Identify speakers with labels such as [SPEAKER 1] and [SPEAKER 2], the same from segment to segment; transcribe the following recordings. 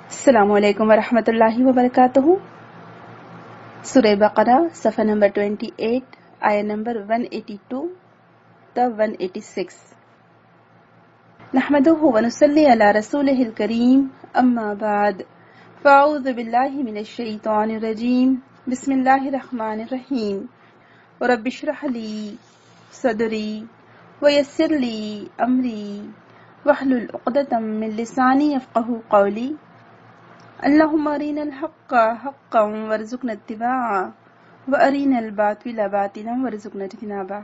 [SPEAKER 1] السلام علیکم ورحمۃ اللہ وبرکاتہ۔ سورہ بقرہ صفحہ نمبر 28 آیہ نمبر 182 تا 186۔ نحمدہ ونصلی علی رسولہ الکریم، اما بعد فاعوذ باللہ من الشیطان الرجیم، بسم اللہ الرحمن الرحیم۔ رب اشرح لی صدری ویسر لی امری واحلل عقدۃ من لسانی یفقہوا قولی۔ اللہم ارنا الحق حقا وارزقنا اتباعه وارنا الباطل باطلا وارزقنا اجتنابه،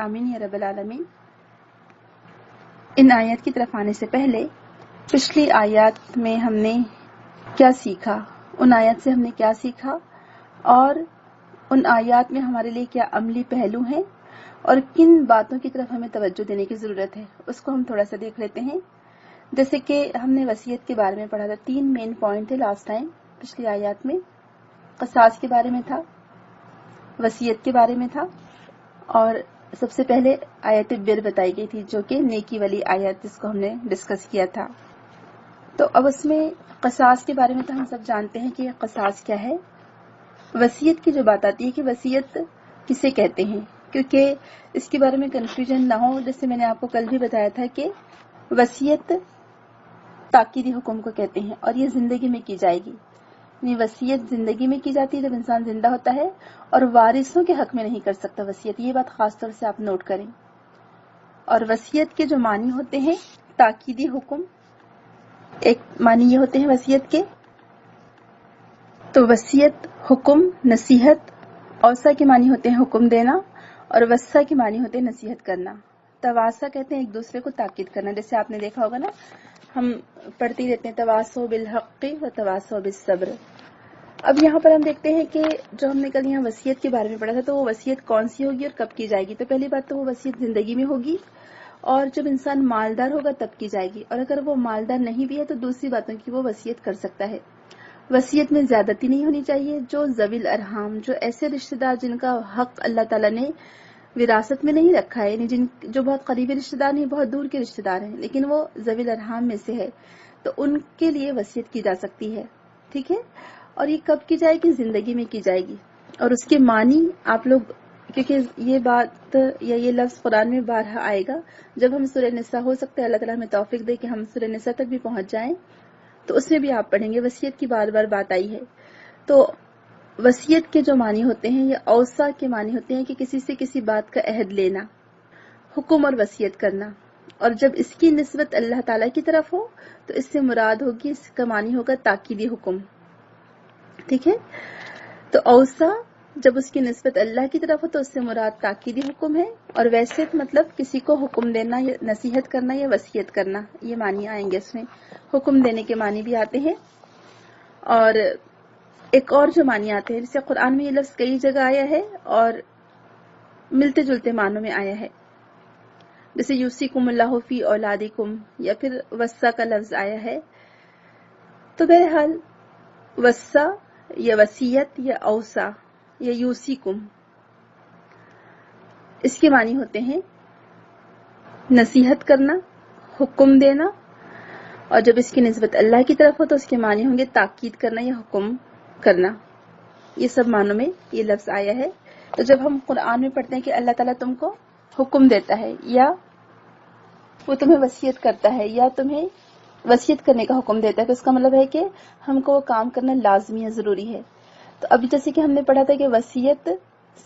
[SPEAKER 1] آمین یا رب العالمین۔ ان آیات کی طرف آنے سے پہلے پچھلی آیات میں ہم نے کیا سیکھا، ان آیات سے ہم نے کیا سیکھا اور ان آیات میں ہمارے لیے کیا عملی پہلو ہیں اور کن باتوں کی طرف ہمیں توجہ دینے کی ضرورت ہے، اس کو ہم تھوڑا سا دیکھ لیتے ہیں۔ جیسے کہ ہم نے وصیت کے بارے میں پڑھا تھا، 3 مین پوائنٹ تھے لاسٹ ٹائم پچھلی آیات میں۔ قصاص کے بارے میں تھا، وصیت کے بارے میں تھا، اور سب سے پہلے آیت بر بتائی گئی تھی جو کہ نیکی والی آیت، جس کو ہم نے ڈسکس کیا تھا۔ تو اب اس میں قصاص کے بارے میں تو ہم سب جانتے ہیں کہ قصاص کیا ہے۔ وصیت کی جو بات آتی ہے کہ وصیت کسے کہتے ہیں، کیونکہ اس کے بارے میں کنفیوژن نہ ہو، جیسے میں نے آپ کو کل بھی بتایا تھا کہ وصیت تاکیدی حکم کو کہتے ہیں اور یہ زندگی میں کی جائے گی، یعنی وصیت زندگی میں کی جاتی ہے جب انسان زندہ ہوتا ہے، اور وارثوں کے حق میں نہیں کر سکتا وصیت، یہ بات خاص طور سے آپ نوٹ کریں۔ اور وصیت کے جو معنی ہوتے ہیں، تاکیدی حکم ایک معنی یہ ہوتے ہیں وصیت کے، تو وصیت حکم نصیحت، اوصا کے معنی ہوتے ہیں حکم دینا، اور وصا کے معنی ہوتے ہیں نصیحت کرنا۔ تواسا کہتے ہیں ایک دوسرے کو تاکید کرنا، جیسے آپ نے دیکھا ہوگا نا، ہم پڑھتے رہتے ہیں تواصوا بالحق و تواصوا بالصبر۔ اب یہاں پر ہم دیکھتے ہیں کہ جو ہم نے کل یہاں وصیت کے بارے میں پڑھا تھا، تو وہ وصیت کون سی ہوگی اور کب کی جائے گی۔ تو پہلی بات تو وہ وصیت زندگی میں ہوگی، اور جب انسان مالدار ہوگا تب کی جائے گی، اور اگر وہ مالدار نہیں بھی ہے تو دوسری باتوں کی وہ وصیت کر سکتا ہے۔ وصیت میں زیادتی نہیں ہونی چاہیے۔ جو ذوی الارحام، جو ایسے رشتہ دار جن کا حق اللہ تعالیٰ نے وراثت میں نہیں رکھا ہے، یعنی جو بہت قریبی رشتہ دار نہیں، بہت دور کے رشتہ دار ہیں، لیکن وہ ذوی الارحام میں سے ہے، تو ان کے لیے وصیت کی جا سکتی ہے، ٹھیک ہے۔ اور یہ کب کی جائے گی؟ زندگی میں کی جائے گی۔ اور اس کے معنی آپ لوگ، کیونکہ یہ بات یا یہ لفظ قرآن میں بارہا آئے گا، جب ہم سورہ نساء، ہو سکتا ہے اللہ تعالیٰ ہمیں توفیق دے کہ ہم سورہ نساء تک بھی پہنچ جائیں، تو اس میں بھی آپ پڑھیں گے وصیت کی بار بار بات آئی ہے۔ تو وصیت کے جو معنی ہوتے ہیں، یہ اوصا کے معنی ہوتے ہیں کہ کسی سے کسی بات کا عہد لینا، حکم اور وصیت کرنا، اور جب اس کی نسبت اللہ تعالیٰ کی طرف ہو تو اس سے مراد ہوگی، اس کا معنی ہوگا تاکیدی حکم، ٹھیک ہے۔ تو اوصا جب اس کی نسبت اللہ کی طرف ہو تو اس سے مراد تاکیدی حکم ہے، اور ویسے مطلب کسی کو حکم دینا یا نصیحت کرنا یا وصیت کرنا، یہ معنی آئیں گے اس میں۔ حکم دینے کے معنی بھی آتے ہیں، اور ایک اور جو معنی آتے ہیں، جیسے قرآن میں یہ لفظ کئی جگہ آیا ہے اور ملتے جلتے معنوں میں آیا ہے، جیسے یوصیکم اللہ فی اولادکم، یا پھر وصا کا لفظ آیا ہے۔ تو بہرحال وصا یا وصیت یا اوصا یا یوصیکم، اس کے معنی ہوتے ہیں نصیحت کرنا، حکم دینا، اور جب اس کی نسبت اللہ کی طرف ہو تو اس کے معنی ہوں گے تاکید کرنا یا حکم کرنا۔ یہ سب معنوں میں یہ لفظ آیا ہے۔ تو جب ہم قرآن میں پڑھتے ہیں کہ اللہ تعالیٰ تم کو حکم دیتا ہے، یا وہ تمہیں وصیت کرتا ہے، یا تمہیں وصیت کرنے کا حکم دیتا ہے، تو اس کا مطلب ہے کہ ہم کو وہ کام کرنا لازمی ہے، ضروری ہے۔ تو ابھی جیسے کہ ہم نے پڑھا تھا کہ وصیت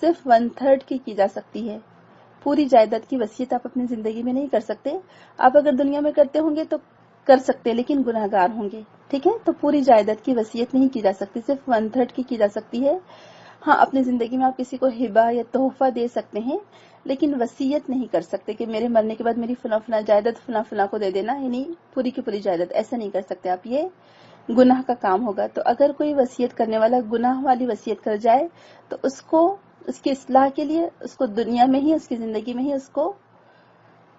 [SPEAKER 1] صرف 1/3 کی جا سکتی ہے، پوری جائیداد کی وصیت آپ اپنی زندگی میں نہیں کر سکتے۔ آپ اگر دنیا میں کرتے ہوں گے تو کر سکتے، لیکن گناہ گار ہوں گے، ٹھیک ہے۔ تو پوری جائیداد کی وصیت نہیں کی جا سکتی، صرف 1/3 کی جا سکتی ہے۔ ہاں، اپنی زندگی میں آپ کسی کو ہبہ یا تحفہ دے سکتے ہیں، لیکن وصیت نہیں کر سکتے کہ میرے مرنے کے بعد میری فلاں فلاں جائیداد فلاں فلاں کو دے دینا، یعنی پوری کی پوری جائیداد، ایسا نہیں کر سکتے آپ، یہ گناہ کا کام ہوگا۔ تو اگر کوئی وصیت کرنے والا گناہ والی وصیت کر جائے تو اس کو، اس کی اصلاح کے لیے اس کو دنیا میں ہی، اس کی زندگی میں ہی اس کو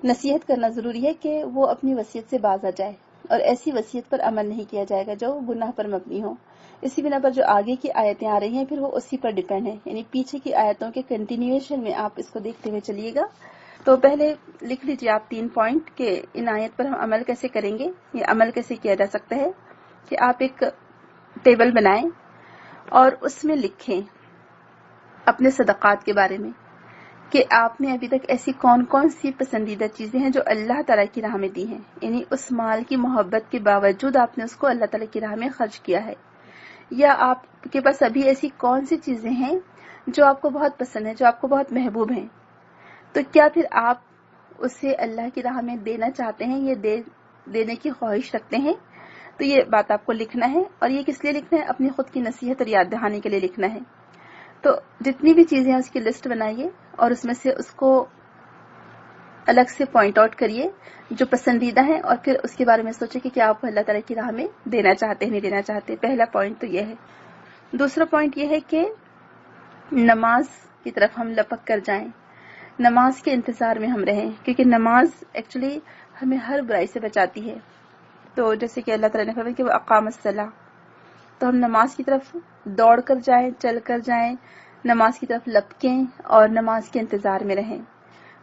[SPEAKER 1] نصیحت کرنا ضروری ہے کہ وہ اپنی وصیت سے باز آ جائے، اور ایسی وصیت پر عمل نہیں کیا جائے گا جو گناہ پر مبنی ہو۔ اسی بنا پر جو آگے کی آیتیں آ رہی ہیں پھر وہ اسی پر ڈیپینڈ ہیں، یعنی پیچھے کی آیتوں کے کنٹینیویشن میں آپ اس کو دیکھتے ہوئے چلیے گا۔ تو پہلے لکھ لیجیے آپ 3 پوائنٹ کہ ان آیت پر ہم عمل کیسے کریں گے، یہ عمل کیسے کیا جا سکتا ہے۔ کہ آپ ایک ٹیبل بنائیں اور اس میں لکھیں اپنے صدقات کے بارے میں کہ آپ نے ابھی تک ایسی کون کون سی پسندیدہ چیزیں ہیں جو اللہ تعالیٰ کی راہ میں دی ہیں، یعنی اس مال کی محبت کے باوجود آپ نے اس کو اللہ تعالیٰ کی راہ میں خرچ کیا ہے، یا آپ کے پاس ابھی ایسی کون سی چیزیں ہیں جو آپ کو بہت پسند ہیں، جو آپ کو بہت محبوب ہیں، تو کیا پھر آپ اسے اللہ کی راہ میں دینا چاہتے ہیں، یہ دینے کی خواہش رکھتے ہیں؟ تو یہ بات آپ کو لکھنا ہے، اور یہ کس لیے لکھنا ہے؟ اپنی خود کی نصیحت اور یاد دہانی کے لیے لکھنا ہے۔ تو جتنی بھی چیزیں ہیں اس کی لسٹ بنائیے اور اس میں سے اس کو الگ سے پوائنٹ آؤٹ کریے جو پسندیدہ ہیں، اور پھر اس کے بارے میں سوچیں کہ کیا آپ اللہ تعالیٰ کی راہ میں دینا چاہتے ہیں، نہیں دینا چاہتے۔ پہلا پوائنٹ تو یہ ہے۔ دوسرا پوائنٹ یہ ہے کہ نماز کی طرف ہم لپک کر جائیں، نماز کے انتظار میں ہم رہیں، کیونکہ نماز ایکچولی ہمیں ہر برائی سے بچاتی ہے۔ تو جیسے کہ اللہ تعالیٰ نے فرمایا کہ وہ اقام الصلاۃ، تو ہم نماز کی طرف دوڑ کر جائیں، چل کر جائیں، نماز کی طرف لپکیں اور نماز کے انتظار میں رہیں۔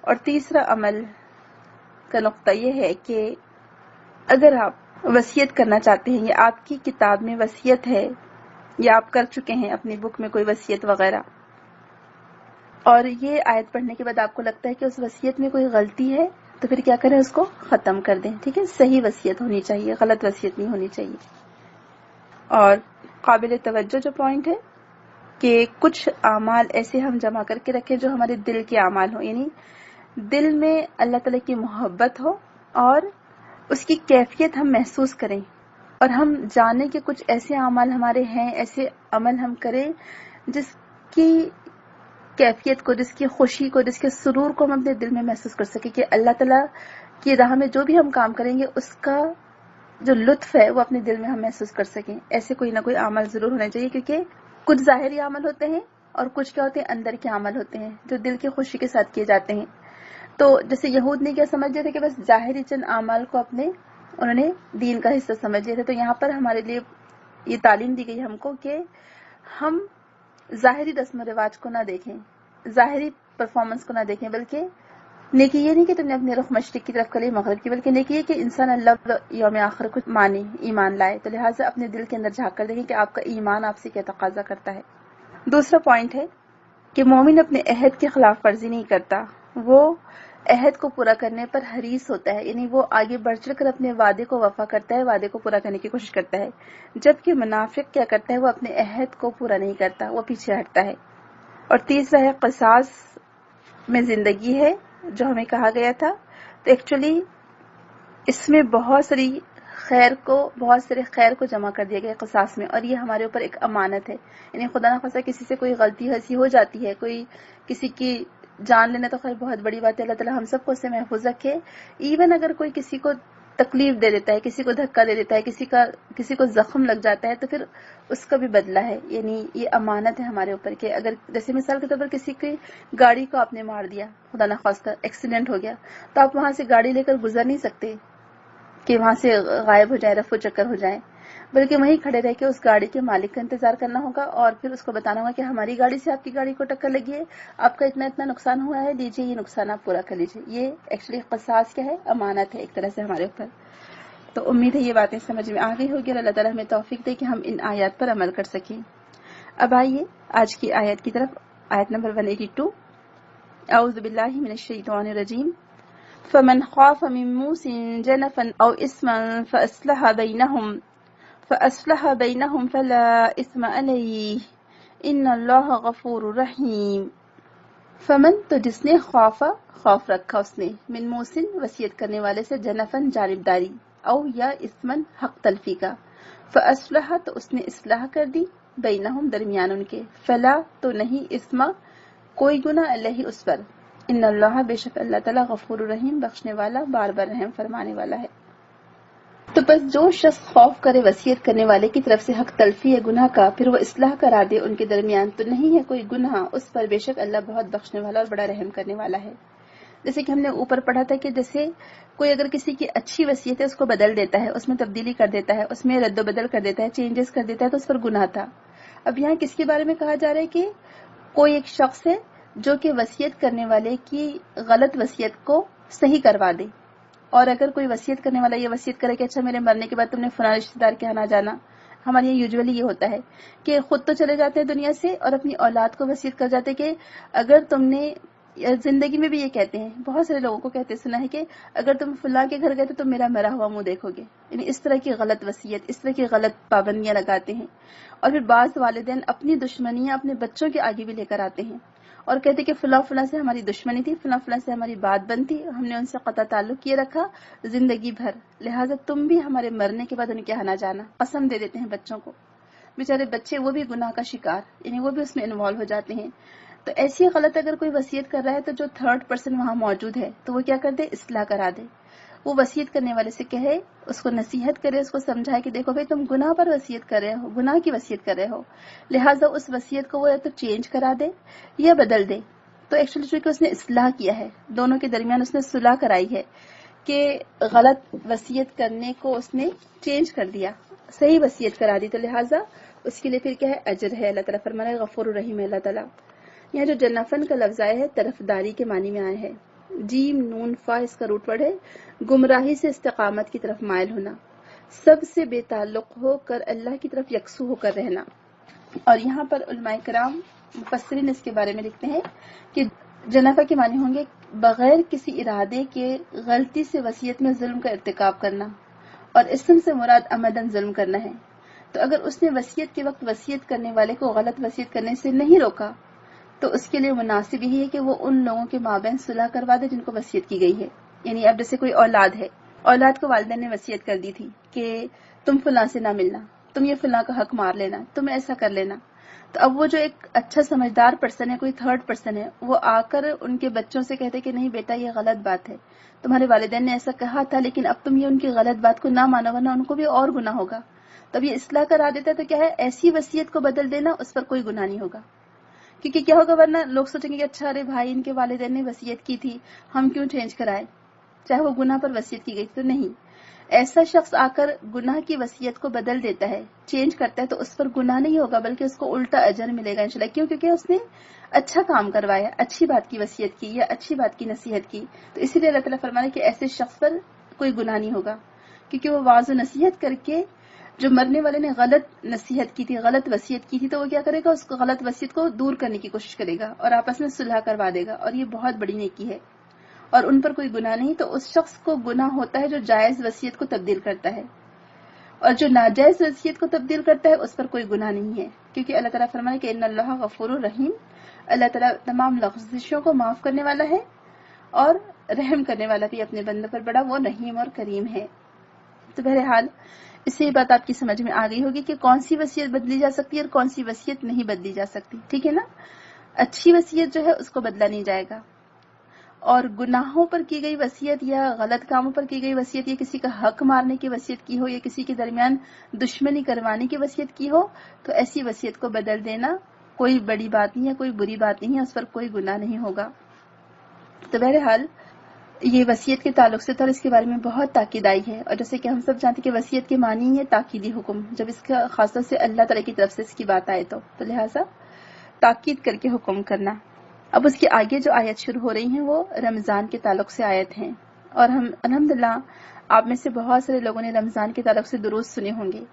[SPEAKER 1] اور تیسرا عمل کا نقطہ یہ ہے کہ اگر آپ وصیت کرنا چاہتے ہیں، یا آپ کی کتاب میں وصیت ہے، یا آپ کر چکے ہیں اپنی بک میں کوئی وصیت وغیرہ، اور یہ آیت پڑھنے کے بعد آپ کو لگتا ہے کہ اس وصیت میں کوئی غلطی ہے، تو پھر کیا کریں؟ اس کو ختم کر دیں، ٹھیک ہے؟ صحیح وصیت ہونی چاہیے، غلط وصیت نہیں ہونی چاہیے۔ اور قابل توجہ جو پوائنٹ ہے کہ کچھ اعمال ایسے ہم جمع کر کے رکھیں جو ہمارے دل کے اعمال ہوں، یعنی دل میں اللہ تعالیٰ کی محبت ہو اور اس کی کیفیت ہم محسوس کریں، اور ہم جانیں کہ کچھ ایسے اعمال ہمارے ہیں، ایسے عمل ہم کریں جس کی کیفیت کو، جس کی خوشی کو، جس کے سرور کو ہم اپنے دل میں محسوس کر سکیں، کہ اللہ تعالیٰ کی راہ میں جو بھی ہم کام کریں گے اس کا جو لطف ہے وہ اپنے دل میں ہم محسوس کر سکیں۔ ایسے کوئی نہ کوئی عمل ضرور ہونا چاہیے، کیونکہ کچھ ظاہری عمل ہوتے ہیں اور کچھ کیا ہوتے ہیں؟ اندر کے عمل ہوتے ہیں جو دل کی خوشی کے ساتھ کیے جاتے ہیں۔ تو جیسے یہود نے کیا سمجھ تھے کہ بس ظاہری چند اعمال کو انہوں نے دین کا حصہ سمجھ لیا تھا، تو یہاں پر ہمارے لیے یہ تعلیم دی گئی ہم کو کہ ہم ظاہری رسم و رواج کو نہ دیکھیں، ظاہری پرفارمنس کو نہ دیکھیں، بلکہ نیکی یہ نہیں کہ تم نے اپنے رخ مشرق کی طرف کر لی، مغرب کی، بلکہ نیکی یہ کہ انسان اللہ یوم آخر کو مانے، ایمان لائے۔ تو لہٰذا اپنے دل کے اندر جھانک کر دیکھیں کہ آپ کا ایمان آپ سے کیا تقاضا کرتا ہے۔ دوسرا پوائنٹ ہے کہ مومن اپنے عہد کی خلاف ورزی نہیں کرتا، وہ عہد کو پورا کرنے پر حریص ہوتا ہے، یعنی وہ آگے بڑھ چڑھ کر اپنے وعدے کو وفا کرتا ہے، وعدے کو پورا کرنے کی کوشش کرتا ہے، جبکہ منافق کیا کرتا ہے؟ وہ اپنے عہد کو پورا نہیں کرتا، وہ پیچھے ہٹتا ہے۔ اور تیسرا ہے قصاص میں زندگی ہے، جو ہمیں کہا گیا تھا۔ تو ایکچولی اس میں بہت سارے خیر کو جمع کر دیا گیا قصاص میں، اور یہ ہمارے اوپر ایک امانت ہے، یعنی خدا نہ خواستہ کسی سے کوئی غلطی ایسی ہو جاتی ہے، کوئی کسی کی جان لینا تو خیر بہت بڑی بات ہے، اللہ تعالیٰ ہم سب کو اس سے محفوظ رکھے۔ ایون اگر کوئی کسی کو تکلیف دے دیتا ہے، کسی کو دھکا دے دیتا ہے، کسی کو زخم لگ جاتا ہے، تو پھر اس کا بھی بدلہ ہے، یعنی یہ امانت ہے ہمارے اوپر کہ اگر جیسے مثال کے طور پر کسی کی گاڑی کو آپ نے مار دیا، خدا نہ خواستہ ایکسیڈنٹ ہو گیا، تو آپ وہاں سے گاڑی لے کر گزر نہیں سکتے کہ وہاں سے غائب ہو جائیں، رفو چکر ہو جائیں، بلکہ وہیں کھڑے رہ کے اس گاڑی کے مالک کا انتظار کرنا ہوگا، اور پھر اس کو بتانا ہوگا کہ ہماری گاڑی سے آپ کی گاڑی کو ٹکر لگی ہے، آپ کا اتنا نقصان ہوا ہے، لیجیے یہ نقصان آپ پورا کر لیجیے۔ یہ ایکچولی قصاص کیا ہے؟ امانت ہے ایک طرح سے ہمارے اوپر۔ تو امید ہے یہ باتیں سمجھ میں آ گئی ہوگی، اور اللہ تعالیٰ ہمیں توفیق دے کہ ہم ان آیات پر عمل کر سکیں۔ اب آئیے آج کی آیت کی طرف، آیت نمبر 182۔ اعوذ باللہ من الشیطان الرجیم۔ فمن خاف من موص جنفا او اثما فاصلح بینہم فلا اثم علیہ ان اللہ غفور رحیم۔ فمن تو جس نے خوف رکھا اس نے، من موسن وصیت کرنے والے سے، جنفن جانبداری، او یا اثمن حق تلفی کا، فاصلح تو اس نے اصلاح کر دی، بینہم درمیان ان کے، فلا تو نہیں، اثما کوئی گناہ، علیہ اس پر، ان اللہ بے شک اللہ تعالیٰ غفور الرحیم بخشنے والا بار بار رحم فرمانے والا ہے۔ تو بس جو شخص خوف کرے وصیت کرنے والے کی طرف سے حق تلفی ہے گناہ کا، پھر وہ اصلاح کرا دے ان کے درمیان، تو نہیں ہے کوئی گناہ اس پر، بے شک اللہ بہت بخشنے والا اور بڑا رحم کرنے والا ہے۔ جیسے کہ ہم نے اوپر پڑھا تھا کہ جیسے کوئی اگر کسی کی اچھی وصیت ہے اس کو بدل دیتا ہے، اس میں تبدیلی کر دیتا ہے، اس میں رد و بدل کر دیتا ہے، چینجز کر دیتا ہے، تو اس پر گناہ تھا۔ اب یہاں کس کے بارے میں کہا جا رہا ہے کہ کوئی ایک شخص ہے جو کہ وصیت کرنے والے کی غلط وصیت کو صحیح کروا دے، اور اگر کوئی وصیت کرنے والا یہ وصیت کرے کہ اچھا میرے مرنے کے بعد تم نے فلاں رشتہ دار کے یہاں نہ جانا، ہمارے یہاں یوزولی یہ ہوتا ہے کہ خود تو چلے جاتے ہیں دنیا سے اور اپنی اولاد کو وصیت کر جاتے کہ اگر تم نے، زندگی میں بھی یہ کہتے ہیں، بہت سارے لوگوں کو کہتے سنا ہے کہ اگر تم فلاں کے گھر گئے تو تم میرا مرا ہوا منہ دیکھو گے، یعنی اس طرح کی غلط وصیت، اس طرح کی غلط پابندیاں لگاتے ہیں۔ اور پھر بعض والدین اپنی دشمنیاں اپنے بچوں کے آگے بھی لے کر آتے ہیں اور کہتے کہ فلاں فلاں سے ہماری دشمنی تھی، فلاں فلاں سے ہماری بات بنتی، ہم نے ان سے قطع تعلق کیے رکھا زندگی بھر، لہٰذا تم بھی ہمارے مرنے کے بعد ان کے یہاں نہ جانا، قسم دے دیتے ہیں بچوں کو۔ بیچارے بچے وہ بھی گناہ کا شکار، یعنی وہ بھی اس میں انوالو ہو جاتے ہیں۔ تو ایسی غلط اگر کوئی وصیت کر رہا ہے تو جو تھرڈ پرسن وہاں موجود ہے تو وہ کیا کر دے، اصلاح کرا دے، وہ وصیت کرنے والے سے کہے، اس کو نصیحت کرے، اس کو سمجھائے کہ دیکھو بھائی تم گناہ پر وصیت کر رہے ہو، گناہ کی وصیت کر رہے ہو، لہٰذا اس وصیت کو وہ یا تو چینج کرا دے یا بدل دے۔ تو ایکچولی چونکہ اس نے اصلاح کیا ہے، دونوں کے درمیان اس نے صلح کرائی ہے کہ غلط وصیت کرنے کو اس نے چینج کر دیا، صحیح وصیت کرا دی، تو لہٰذا اس کے لیے پھر کیا ہے، اجر ہے۔ اللہ تعالیٰ فرمانا ہے غفور الرحیم ہے اللہ تعالیٰ۔ یہاں جو جنفن کا لفظ آیا ہے طرفداری کے معنی میں آیا ہے، جیم نون فا اس کا روٹ ورڈ ہے، گمراہی سے استقامت کی طرف مائل ہونا، سب سے بے تعلق ہو کر اللہ کی طرف یکسو ہو کر رہنا۔ اور یہاں پر علماء کرام مفسرین اس کے بارے میں لکھتے ہیں کہ جنفہ کے معنی ہوں گے بغیر کسی ارادے کے غلطی سے وصیت میں ظلم کا ارتکاب کرنا، اور اسم سے مراد عمدن ظلم کرنا ہے۔ تو اگر اس نے وصیت کے وقت وصیت کرنے والے کو غلط وصیت کرنے سے نہیں روکا تو اس کے لیے مناسب یہی ہے کہ وہ ان لوگوں کے مابین صلح کروا دے جن کو وصیت کی گئی ہے۔ یعنی اب جیسے کوئی اولاد ہے، اولاد کو والدین نے وصیت کر دی تھی کہ تم فلاں سے نہ ملنا، تم یہ فلاں کا حق مار لینا، تم ایسا کر لینا، تو اب وہ جو ایک اچھا سمجھدار پرسن ہے، کوئی تھرڈ پرسن ہے، وہ آ کر ان کے بچوں سے کہتے کہ نہیں بیٹا یہ غلط بات ہے، تمہارے والدین نے ایسا کہا تھا لیکن اب تم یہ ان کی غلط بات کو نہ مانو ورنہ ان کو بھی اور گناہ ہوگا، تب یہ اصلاح کرا دیتا ہے تو کیا ہے، ایسی وصیت کو بدل دینا، اس پر کوئی گناہ نہیں ہوگا، کیونکہ کیا ہوگا ورنہ لوگ سوچیں گے کہ اچھا ارے بھائی ان کے والدین نے وصیت کی تھی ہم کیوں چینج کرائے، چاہے وہ گناہ پر وصیت کی گئی تو نہیں، ایسا شخص آ کر گناہ کی وصیت کو بدل دیتا ہے، چینج کرتا ہے، تو اس پر گناہ نہیں ہوگا بلکہ اس کو الٹا اجر ملے گا انشاءاللہ، کیوں؟ کیونکہ اس نے اچھا کام کروایا، اچھی بات کی وصیت کی یا اچھی بات کی نصیحت کی، تو اسی لیے اللہ تعالیٰ فرمانے کہ ایسے شخص پر کوئی گناہ نہیں ہوگا، کیونکہ وہ واعظ و نصیحت کر کے، جو مرنے والے نے غلط نصیحت کی تھی، غلط وصیت کی تھی، تو وہ کیا کرے گا، اس کو غلط وصیت کو دور کرنے کی کوشش کرے گا اور آپس میں صلح کروا دے گا، اور یہ بہت بڑی نیکی ہے اور ان پر کوئی گناہ نہیں۔ تو اس شخص کو گناہ ہوتا ہے جو جائز وصیت کو تبدیل کرتا ہے، اور جو ناجائز وصیت کو تبدیل کرتا ہے اس پر کوئی گناہ نہیں ہے، کیونکہ اللہ تعالیٰ فرمائے کہ ان اللہ غفور الرحیم، اللہ تعالیٰ تمام لغزشوں کو معاف کرنے والا ہے اور رحم کرنے والا بھی اپنے بندوں پر بڑا وہ رحیم اور کریم ہے۔ تو بہرحال اس سے یہ بات آپ کی سمجھ میں آ گئی ہوگی کہ کون سی وصیت بدلی جا سکتی ہے اور کون سی وصیت نہیں بدلی جا سکتی، ٹھیک ہے نا؟ اچھی وصیت جو ہے اس کو بدلا نہیں جائے گا، اور گناہوں پر کی گئی وصیت یا غلط کاموں پر کی گئی وصیت یا کسی کا حق مارنے کی وصیت کی ہو یا کسی کے درمیان دشمنی کروانے کی وصیت کی ہو تو ایسی وصیت کو بدل دینا کوئی بڑی بات نہیں ہے، کوئی بری بات نہیں ہے، اس پر کوئی گناہ نہیں ہوگا۔ تو بہرحال یہ وصیت کے تعلق سے تو اس کے بارے میں بہت تاکید آئی ہے، اور جیسے کہ ہم سب جانتے ہیں کہ وصیت کے معنی ہے تاکیدی حکم، جب اس کا خاص طور سے اللہ تعالیٰ کی طرف سے اس کی بات آئے تو لہٰذا تاکید کر کے حکم کرنا۔ اب اس کے آگے جو آیت شروع ہو رہی ہیں وہ رمضان کے تعلق سے آیت ہیں، اور ہم الحمدللہ آپ میں سے بہت سارے لوگوں نے رمضان کے تعلق سے درود سنے ہوں گے،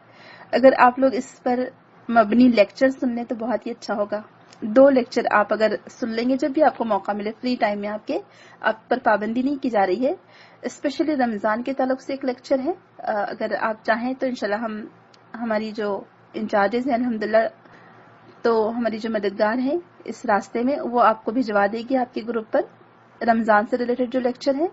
[SPEAKER 1] اگر آپ لوگ اس پر مبنی لیکچر سن لیں تو بہت ہی اچھا ہوگا۔ 2 لیکچر آپ اگر سن لیں گے جب بھی آپ کو موقع ملے فری ٹائم میں، آپ پر پابندی نہیں کی جا رہی ہے، اسپیشلی رمضان کے تعلق سے ایک لیکچر ہے، اگر آپ چاہیں تو انشاءاللہ ہماری جو انچارجز ہیں الحمدللہ، تو ہماری جو مددگار ہیں اس راستے میں، وہ آپ کو بھجوا دے گی آپ کے گروپ پر رمضان سے ریلیٹڈ جو لیکچر ہے،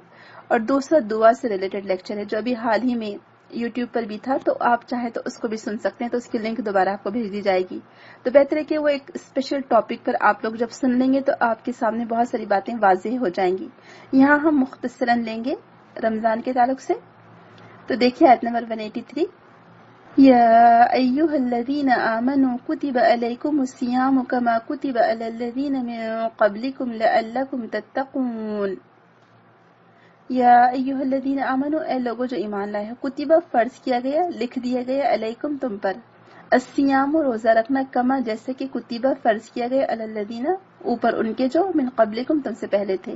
[SPEAKER 1] اور دوسرا دعا سے ریلیٹڈ لیکچر ہے جو ابھی حال ہی میں یوٹیوب پر بھی تھا، تو آپ چاہیں تو اس کو بھی سن سکتے ہیں، تو اس کی لنک دوبارہ آپ کو بھیج دی جائے گی۔ تو بہتر ہے کہ وہ ایک اسپیشل ٹاپک پر آپ لوگ جب سن لیں گے تو آپ کے سامنے بہت ساری باتیں واضح ہو جائیں گی۔ یہاں ہم مختصراً لیں گے رمضان کے تعلق سے، تو دیکھیے آیت نمبر 183، یا ایہا الذین آمنوا کتب علیکم الصیام کما کتب علی الذین من قبلکم لعلکم تتقون۔ یا ایہا الذین آمنوا، اے لوگو جو ایمان لائے ہو، کتبہ فرض کیا گیا، لکھ دیا گیا، علیکم تم پر، الصیام روزہ رکھنا، کما جیسے کہ کتبہ فرض کیا گیا، علی الذین اوپر ان کے جو من قبلکم تم سے پہلے تھے،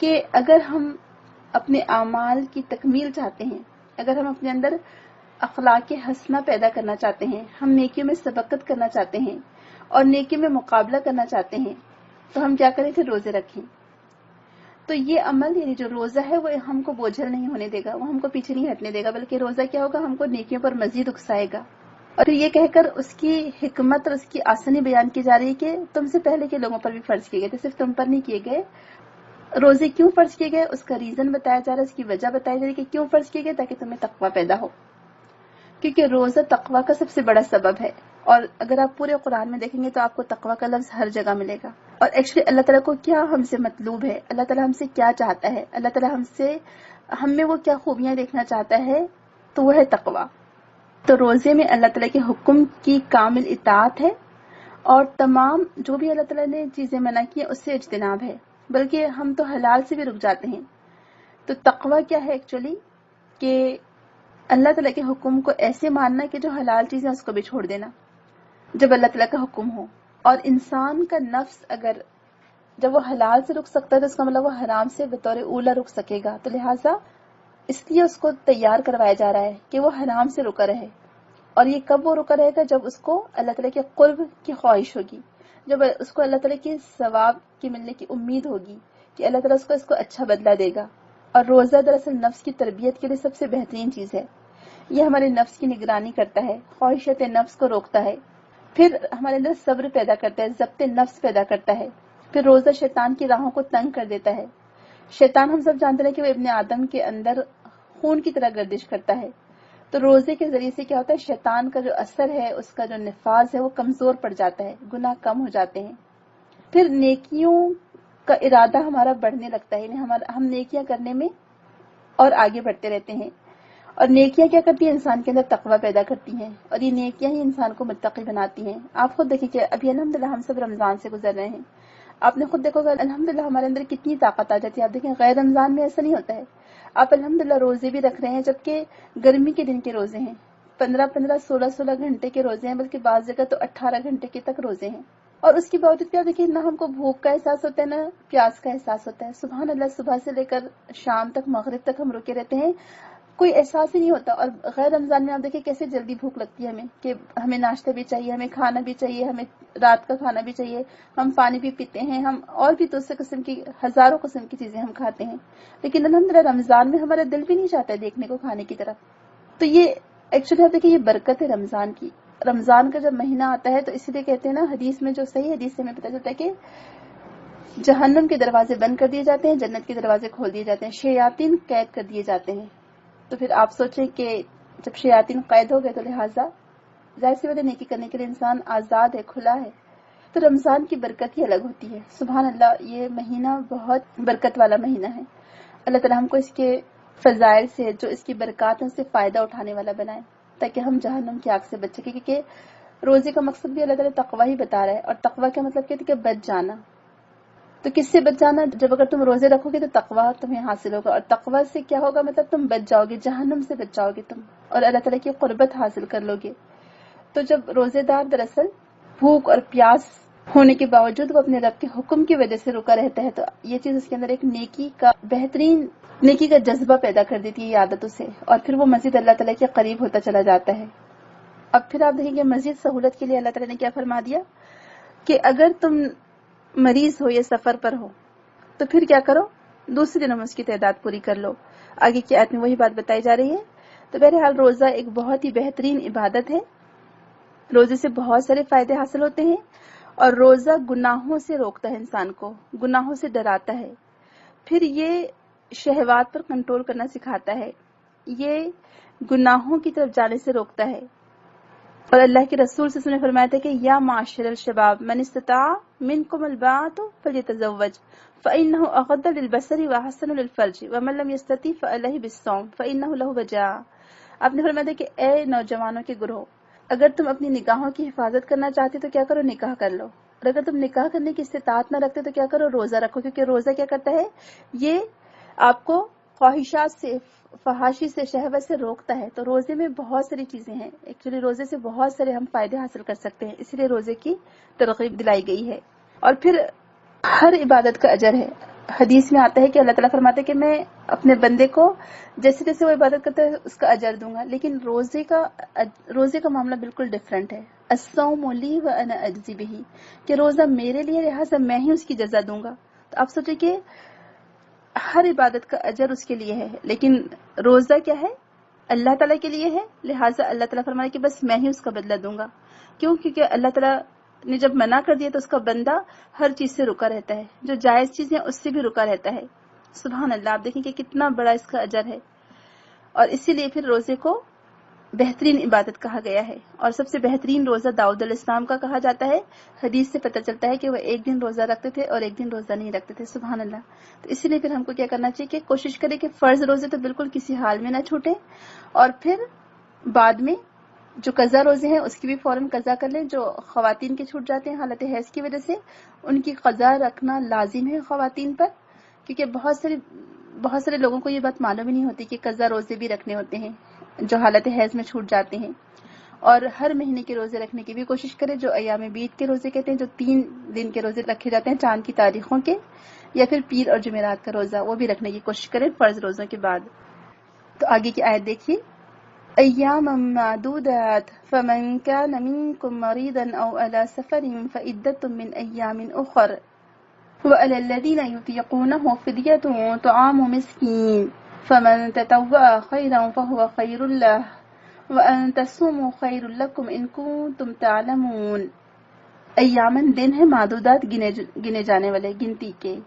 [SPEAKER 1] کہ اگر ہم اپنے اعمال کی تکمیل چاہتے ہیں، اگر ہم اپنے اندر اخلاق حسنہ پیدا کرنا چاہتے ہیں، ہم نیکیوں میں سبقت کرنا چاہتے ہیں اور نیکیوں میں مقابلہ کرنا چاہتے ہیں، تو ہم کیا کریں؟ پھر روزے رکھیں۔ تو یہ عمل یعنی جو روزہ ہے وہ ہم کو بوجھل نہیں ہونے دے گا، وہ ہم کو پیچھے نہیں ہٹنے دے گا، بلکہ روزہ کیا ہوگا؟ ہم کو نیکیوں پر مزید اکسائے گا۔ اور پھر یہ کہہ کر اس کی حکمت اور اس کی آسانی بیان کی جا رہی ہے کہ تم سے پہلے کے لوگوں پر بھی فرض کیے گئے تھے، صرف تم پر نہیں کیے گئے۔ روزے کیوں فرض کیے گئے اس کا ریزن بتایا جا رہا ہے، اس کی وجہ بتائی جا رہی ہے کہ کیوں فرض کیے گئے، تاکہ تمہیں تقویٰ پیدا ہو، کیونکہ روزہ تقویٰ کا سب سے بڑا سبب ہے۔ اور اگر آپ پورے قرآن میں دیکھیں گے تو آپ کو تقویٰ کا لفظ ہر جگہ ملے گا۔ اور ایکچولی اللہ تعالیٰ کو کیا ہم سے مطلوب ہے، اللہ تعالیٰ ہم سے کیا چاہتا ہے، اللہ تعالیٰ ہم میں وہ کیا خوبیاں دیکھنا چاہتا ہے، تو وہ ہے تقویٰ۔ تو روزے میں اللہ تعالیٰ کے حکم کی کامل اطاعت ہے، اور تمام جو بھی اللہ تعالیٰ نے چیزیں منع کی ہیں اس سے اجتناب ہے، بلکہ ہم تو حلال سے بھی رک جاتے ہیں۔ تو تقویٰ کیا ہے ایکچولی؟ کہ اللہ تعالیٰ کے حکم کو ایسے ماننا کہ جو حلال چیزیں اس کو بھی چھوڑ دینا جب اللہ تعالیٰ کا حکم ہو۔ اور انسان کا نفس اگر جب وہ حلال سے رک سکتا ہے تو اس کا مطلب وہ حرام سے بطور اولا رک سکے گا، تو لہٰذا اس لیے اس کو تیار کروایا جا رہا ہے کہ وہ حرام سے رکا رہے۔ اور یہ کب وہ رکا رہے گا؟ جب اس کو اللہ تعالیٰ کے قرب کی خواہش ہوگی، جب اس کو اللہ تعالیٰ کے ثواب کی ملنے کی امید ہوگی کہ اللہ تعالیٰ اس کو اچھا بدلہ دے گا۔ اور روزہ دراصل نفس کی تربیت کے لیے سب سے بہترین چیز ہے۔ یہ ہمارے نفس کی نگرانی کرتا ہے، خواہشات نفس کو روکتا ہے، پھر ہمارے اندر صبر پیدا کرتا ہے، ضبط نفس پیدا کرتا ہے، پھر روزہ شیطان کی راہوں کو تنگ کر دیتا ہے۔ شیطان ہم سب جانتے ہیں کہ وہ ابن آدم کے اندر خون کی طرح گردش کرتا ہے، تو روزے کے ذریعے سے کیا ہوتا ہے؟ شیطان کا جو اثر ہے، اس کا جو نفاذ ہے وہ کمزور پڑ جاتا ہے، گناہ کم ہو جاتے ہیں، پھر نیکیوں کا ارادہ ہمارا بڑھنے لگتا ہے، یعنی ہم نیکیاں کرنے میں اور آگے بڑھتے رہتے ہیں۔ اور نیکیاں کیا کرتی ہیں؟ انسان کے اندر تقویٰ پیدا کرتی ہیں، اور یہ نیکیاں ہی انسان کو متقی بناتی ہیں۔ آپ خود دیکھیں کہ ابھی الحمدللہ ہم سب رمضان سے گزر رہے ہیں، آپ نے خود دیکھو گا الحمدللہ ہمارے اندر کتنی طاقت آ جاتی ہے۔ آپ دیکھیں غیر رمضان میں ایسا نہیں ہوتا ہے، آپ الحمدللہ روزے بھی رکھ رہے ہیں، جبکہ گرمی کے دن کے روزے ہیں، 15 16 گھنٹے کے روزے ہیں، بلکہ بعض جگہ تو 18 گھنٹے کے تک روزے ہیں۔ اور اس کے باوجود کیا دیکھیں، نہ ہم کو بھوک کا احساس ہوتا ہے نہ پیاس کا احساس ہوتا ہے۔ سبحان اللہ، صبح سے لے کر شام تک، مغرب تک ہم رکے رہتے ہیں، کوئی احساس ہی نہیں ہوتا۔ اور غیر رمضان میں آپ دیکھیں کیسے جلدی بھوک لگتی ہے ہمیں، کہ ہمیں ناشتہ بھی چاہیے، ہمیں کھانا بھی چاہیے، ہمیں رات کا کھانا بھی چاہیے، ہم پانی بھی پیتے ہیں، ہم اور بھی دوسرے قسم کی ہزاروں قسم کی چیزیں ہم کھاتے ہیں، لیکن الحمدللہ رمضان میں ہمارا دل بھی نہیں چاہتا ہے دیکھنے کو کھانے کی طرف۔ تو یہ ایکچولی آپ دیکھیں یہ برکت ہے رمضان کی۔ رمضان کا جب مہینہ آتا ہے تو اسی لیے کہتے ہیں نا، حدیث میں جو صحیح حدیث سے ہمیں پتہ چلتا ہے کہ جہنم کے دروازے بند کر دیے جاتے ہیں، جنت کے دروازے کھول دیے جاتے ہیں، شیاطین قید کر دیے جاتے ہیں۔ تو پھر آپ سوچیں کہ جب شیاطین قید ہو گئے تو لہٰذا ظاہر سی بات ہے نیکی کرنے کے لیے انسان آزاد ہے، کھلا ہے۔ تو رمضان کی برکت ہی الگ ہوتی ہے۔ سبحان اللہ، یہ مہینہ بہت برکت والا مہینہ ہے۔ اللہ تعالیٰ ہم کو اس کے فضائل سے، جو اس کی برکات ہیں، اس سے فائدہ اٹھانے والا بنائے، تاکہ ہم جہنم کی آگ سے بچ سکیں، کیونکہ روزے کا مقصد بھی اللہ تعالیٰ تقویٰ ہی بتا رہا ہے، اور تقویٰ کا مطلب کیا ہے کہ بچ جانا۔ تو کس سے بچ جانا؟ جب اگر تم روزے رکھو گے تو تقویٰ تمہیں حاصل ہوگا، اور تقویٰ سے کیا ہوگا؟ مطلب تم بچ جاؤ گے، جہنم سے بچ جاؤ گے تم، اور اللہ تعالیٰ کی قربت حاصل کر لو گے۔ تو جب روزے دار دراصل بھوک اور پیاس ہونے کے باوجود وہ اپنے رب کے حکم کی وجہ سے رکا رہتا ہے، تو یہ چیز اس کے اندر ایک نیکی کا بہترین نیکی کا جذبہ پیدا کر دیتی ہے یہ عادتوں سے، اور پھر وہ مزید اللہ تعالیٰ کے قریب ہوتا چلا جاتا ہے۔ اب پھر آپ دیکھیں گے مزید سہولت کے لیے اللہ تعالیٰ نے کیا فرما دیا کہ اگر تم مریض ہو یا سفر پر ہو تو پھر کیا کرو؟ دوسرے دنوں میں اس کی تعداد پوری کر لو۔ آگے کی آیت میں وہی بات بتائی جا رہی ہے۔ تو بہرحال روزہ ایک بہت ہی بہترین عبادت ہے، روزے سے بہت سارے فائدے حاصل ہوتے ہیں، اور روزہ گناہوں سے روکتا ہے، انسان کو گناہوں سے ڈراتا ہے، پھر یہ شہوات پر کنٹرول کرنا سکھاتا ہے، یہ گناہوں کی طرف جانے سے روکتا ہے۔ اور اللہ کے رسول صلی اللہ علیہ وسلم نے فرمایا تھا کہ یا معاشر الشباب من استطاع منکم الباءۃ فلیتزوج فإنہ اغض للبصر واحسن للفرج ومن لم یستطع فعلیہ بالصوم فإنہ لہ وجاء۔ آپ نے فرمایا تھا کہ اے نوجوانوں کے گروہ، اگر تم اپنی نگاہوں کی حفاظت کرنا چاہتے تو کیا کرو؟ نکاح کر لو، اور اگر تم نکاح کرنے کی استطاعت نہ رکھتے تو کیا کرو؟ روزہ رکھو، کیونکہ روزہ کیا کرتا ہے؟ یہ آپ کو خواہشات سے، فحاشی سے، شہوت سے روکتا ہے۔ تو روزے میں بہت ساری چیزیں ہیں، ایکچولی روزے سے بہت سارے ہم فائدے حاصل کر سکتے ہیں، اسی لیے روزے کی ترغیب دلائی گئی ہے۔ اور پھر ہر عبادت کا اجر ہے، حدیث میں آتا ہے کہ اللہ تعالیٰ فرماتے ہیں کہ میں اپنے بندے کو جیسے جیسے وہ عبادت کرتا ہے اس کا اجر دوں گا، لیکن روزے کا معاملہ بالکل ڈفرینٹ ہے. الصوم لی وانا اجزی بہ، کہ روزہ میرے لیے لہٰذا میں ہی اس کی جزا دوں گا. تو آپ سوچیں کہ ہر عبادت کا اجر اس کے لیے ہے، لیکن روزہ کیا ہے؟ اللہ تعالیٰ کے لیے ہے، لہٰذا اللہ تعالیٰ فرمایا کہ بس میں ہی اس کا بدلہ دوں گا. کیوں؟ کیونکہ اللہ تعالیٰ نے جب منع کر دیا تو اس کا بندہ ہر چیز سے رکا رہتا ہے، جو جائز چیزیں اس سے بھی رکا رہتا ہے. سبحان اللہ، آپ دیکھیں کہ کتنا بڑا اس کا اجر ہے. اور اسی لیے پھر روزے کو بہترین عبادت کہا گیا ہے، اور سب سے بہترین روزہ داؤد علیہ السلام کا کہا جاتا ہے. حدیث سے پتہ چلتا ہے کہ وہ ایک دن روزہ رکھتے تھے اور ایک دن روزہ نہیں رکھتے تھے. سبحان اللہ. تو اسی لیے پھر ہم کو کیا کرنا چاہیے کہ کوشش کریں کہ فرض روزے تو بالکل کسی حال میں نہ چھوٹیں، اور پھر بعد میں جو قضا روزے ہیں اس کی بھی فوراً قضا کر لیں. جو خواتین کے چھوٹ جاتے ہیں حالت حیض کی وجہ سے، ان کی قضا رکھنا لازم ہے خواتین پر، کیونکہ بہت سارے لوگوں کو یہ بات معلوم ہی نہیں ہوتی کہ قضا روزے بھی رکھنے ہوتے ہیں جو حالت حیض میں چھوٹ جاتے ہیں. اور ہر مہینے کے روزے رکھنے کی بھی کوشش کریں. جو ایام بیت کے روزے کہتے ہیں، جو 3 دن کے روزے رکھے جاتے ہیں چاند کی تاریخوں کے، یا پھر پیر اور جمعرات کا روزہ، وہ بھی رکھنے کی کوشش کریں فرض روزوں کے بعد. تو آگے کی آیت دیکھیے، ایاما معدودات فمن كان منكم مريضا او على سفر فعدة من ایام اخر وعلى الذين يطيقونه فدية طعام مسكين فمن تطوع خيرا فهو خير له وأن تصوموا خير لكم إن كنتم تعلمون. ایامن دن ہے، معدودات گنے جانے والے، گنتی کے.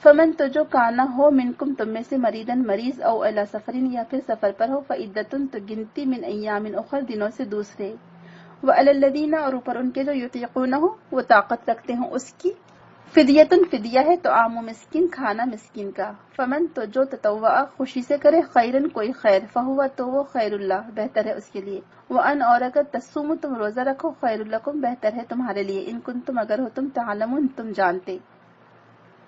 [SPEAKER 1] فمن تو جو کانا ہو منکم تم میں سے، مریضن مریض، او الا سفرین یا پھر سفر پر ہو، فعدتن تو گنتی، من ایام اخر دنوں سے دوسرے، وعلی الذین اور اوپر ان کے جو یطیقونہ وہ طاقت رکھتے ہوں اس کی، فدیتن فدیہ ہے، تو عام و مسکین کھانا مسکین کا. فمن تو جو تطوع خوشی سے کرے، خیرن کوئی خیر، فہوا تو وہ خیر اللہ بہتر ہے اس کے لیے. وان اور اگر تصوم تم روزہ رکھو، خیر لکم بہتر ہے تمہارے لیے، ان کنتم اگر ہو تم تعلمون تم جانتے.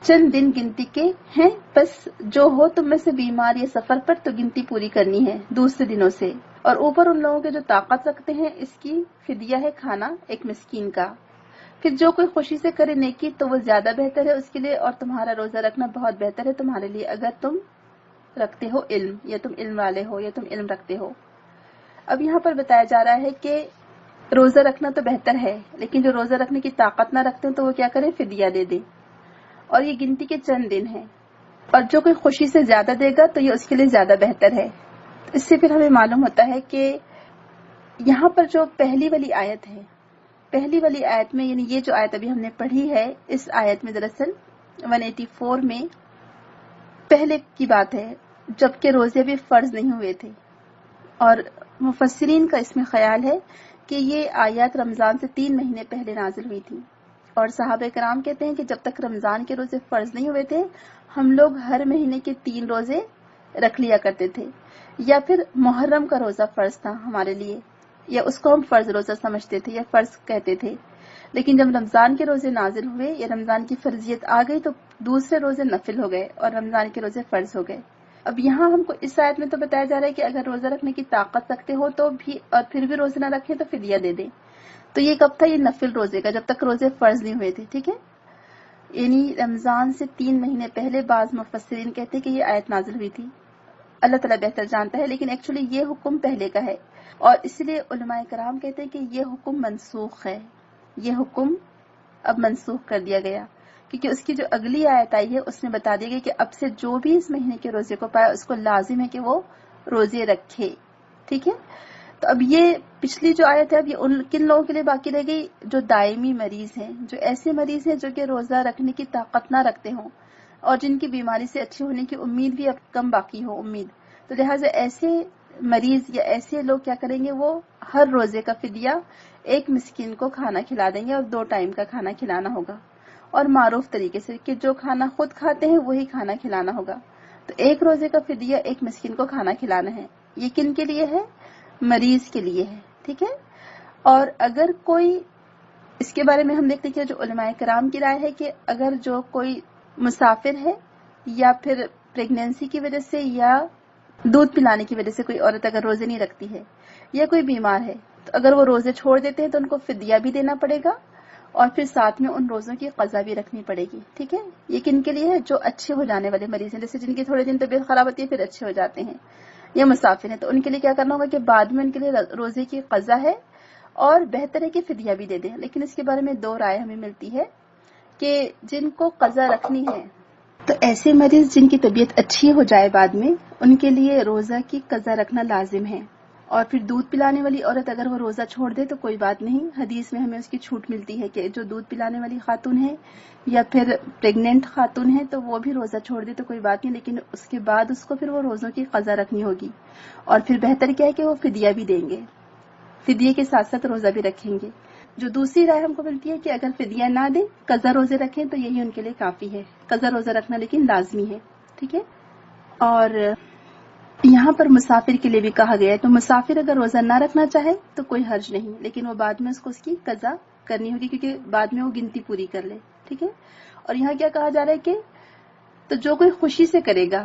[SPEAKER 1] چند دن گنتی کے ہیں، بس جو ہو تم میں سے بیمار یا سفر پر تو گنتی پوری کرنی ہے دوسرے دنوں سے. اور اوپر ان لوگوں کے جو طاقت رکھتے ہیں اس کی فدیہ ہے کھانا ایک مسکین کا. پھر جو کوئی خوشی سے کرے نیکی تو وہ زیادہ بہتر ہے اس کے لیے، اور تمہارا روزہ رکھنا بہت بہتر ہے تمہارے لیے اگر تم رکھتے ہو علم، یا تم علم والے ہو، یا تم علم رکھتے ہو. اب یہاں پر بتایا جا رہا ہے کہ روزہ رکھنا تو بہتر ہے، لیکن جو روزہ رکھنے کی طاقت نہ رکھتے ہیں تو وہ کیا کریں؟ فدیہ دے دیں. اور یہ گنتی کے چند دن ہیں، اور جو کوئی خوشی سے زیادہ دے گا تو یہ اس کے لیے زیادہ بہتر ہے. اس سے پھر ہمیں معلوم ہوتا ہے کہ یہاں پر جو پہلی والی آیت ہے، پہلی والی آیت میں، یعنی یہ جو آیت ابھی ہم نے پڑھی ہے، اس آیت میں دراصل 184 میں پہلے کی بات ہے جبکہ روزے بھی فرض نہیں ہوئے تھے. اور مفسرین کا اس میں خیال ہے کہ یہ آیات رمضان سے 3 مہینے پہلے نازل ہوئی تھی. اور صحابہ کرام کہتے ہیں کہ جب تک رمضان کے روزے فرض نہیں ہوئے تھے ہم لوگ ہر مہینے کے 3 روزے رکھ لیا کرتے تھے، یا پھر محرم کا روزہ فرض تھا ہمارے لیے، یا اس کو ہم فرض روزہ سمجھتے تھے یا فرض کہتے تھے. لیکن جب رمضان کے روزے نازل ہوئے یا رمضان کی فرضیت آ گئی تو دوسرے روزے نفل ہو گئے اور رمضان کے روزے فرض ہو گئے. اب یہاں ہم کو اس آیت میں تو بتایا جا رہا ہے کہ اگر روزہ رکھنے کی طاقت رکھتے ہو تو بھی، اور پھر بھی روزے نہ رکھیں تو فدیہ دے دیں. تو یہ کب تھا؟ یہ نفل روزے کا، جب تک روزے فرض نہیں ہوئے تھے. ٹھیک ہے، یعنی رمضان سے 3 مہینے پہلے بعض مفسرین کہتے ہیں کہ یہ آیت نازل ہوئی تھی. اللہ تعالیٰ بہتر جانتا ہے، لیکن ایکچولی یہ حکم پہلے کا ہے، اور اس لیے علماء کرام کہتے ہیں کہ یہ حکم منسوخ ہے. یہ حکم اب منسوخ کر دیا گیا، کیونکہ اس کی جو اگلی آیت آئی ہے اس میں بتا دیا گیا کہ اب سے جو بھی اس مہینے کے روزے کو پائے اس کو لازم ہے کہ وہ روزے رکھے. ٹھیک ہے، تو اب یہ پچھلی جو آیت ہے اب یہ ان کن لوگوں کے لیے باقی رہ گئی؟ جو دائمی مریض ہیں، جو ایسے مریض ہیں جو کہ روزہ رکھنے کی طاقت نہ رکھتے ہوں اور جن کی بیماری سے اچھی ہونے کی امید بھی اب کم باقی ہو امید. تو لہٰذا ایسے مریض یا ایسے لوگ کیا کریں گے؟ وہ ہر روزے کا فدیہ ایک مسکین کو کھانا کھلا دیں گے، اور 2 ٹائم کا کھانا کھلانا ہوگا، اور معروف طریقے سے کہ جو کھانا خود کھاتے ہیں وہی کھانا کھلانا ہوگا. تو ایک روزے کا فدیہ ایک مسکین کو کھانا کھلانا ہے. یہ کن کے لیے ہے؟ مریض کے لیے ہے. ٹھیک ہے، اور اگر کوئی، اس کے بارے میں ہم دیکھتے ہیں کہ جو علماء کرام کی رائے ہے کہ اگر جو کوئی مسافر ہے، یا پھر پریگنینسی کی وجہ سے یا دودھ پلانے کی وجہ سے کوئی عورت اگر روزے نہیں رکھتی ہے، یا کوئی بیمار ہے، تو اگر وہ روزے چھوڑ دیتے ہیں تو ان کو فدیہ بھی دینا پڑے گا، اور پھر ساتھ میں ان روزوں کی قضا بھی رکھنی پڑے گی. ٹھیک ہے. یہ کن کے لیے ہے؟ جو اچھے ہو جانے والے مریض ہیں، جیسے جن کی تھوڑے دن طبیعت خراب ہوتی ہے پھر اچھے ہو جاتے ہیں، یا مسافر ہیں، تو ان کے لیے کیا کرنا ہوگا کہ بعد میں ان کے لیے روزے کی قضا ہے، اور بہتر ہے کہ فدیہ بھی دے دیں. لیکن اس کے بارے میں 2 رائے ہمیں ملتی ہے کہ جن کو قضا رکھنی ہے تو ایسے مریض جن کی طبیعت اچھی ہو جائے بعد میں، ان کے لیے روزہ کی قضا رکھنا لازم ہے. اور پھر دودھ پلانے والی عورت اگر وہ روزہ چھوڑ دے تو کوئی بات نہیں، حدیث میں ہمیں اس کی چھوٹ ملتی ہے کہ جو دودھ پلانے والی خاتون ہے یا پھر پریگننٹ خاتون ہے تو وہ بھی روزہ چھوڑ دے تو کوئی بات نہیں، لیکن اس کے بعد اس کو پھر وہ روزوں کی قضا رکھنی ہوگی. اور پھر بہتر کیا ہے کہ وہ فدیہ بھی دیں گے، فدیے کے ساتھ ساتھ روزہ بھی رکھیں گے. جو دوسری رائے ہم کو ملتی ہے کہ اگر فدیہ نہ دیں، قضا روزے رکھیں تو یہی ان کے لیے کافی ہے. قضا روزہ رکھنا لیکن لازمی ہے. ٹھیک ہے. اور یہاں پر مسافر کے لیے بھی کہا گیا ہے، تو مسافر اگر روزہ نہ رکھنا چاہے تو کوئی حرج نہیں، لیکن وہ بعد میں اس کو اس کی قضا کرنی ہوگی، کیونکہ بعد میں وہ گنتی پوری کر لے. ٹھیک ہے. اور یہاں کیا کہا جا رہا ہے کہ تو جو کوئی خوشی سے کرے گا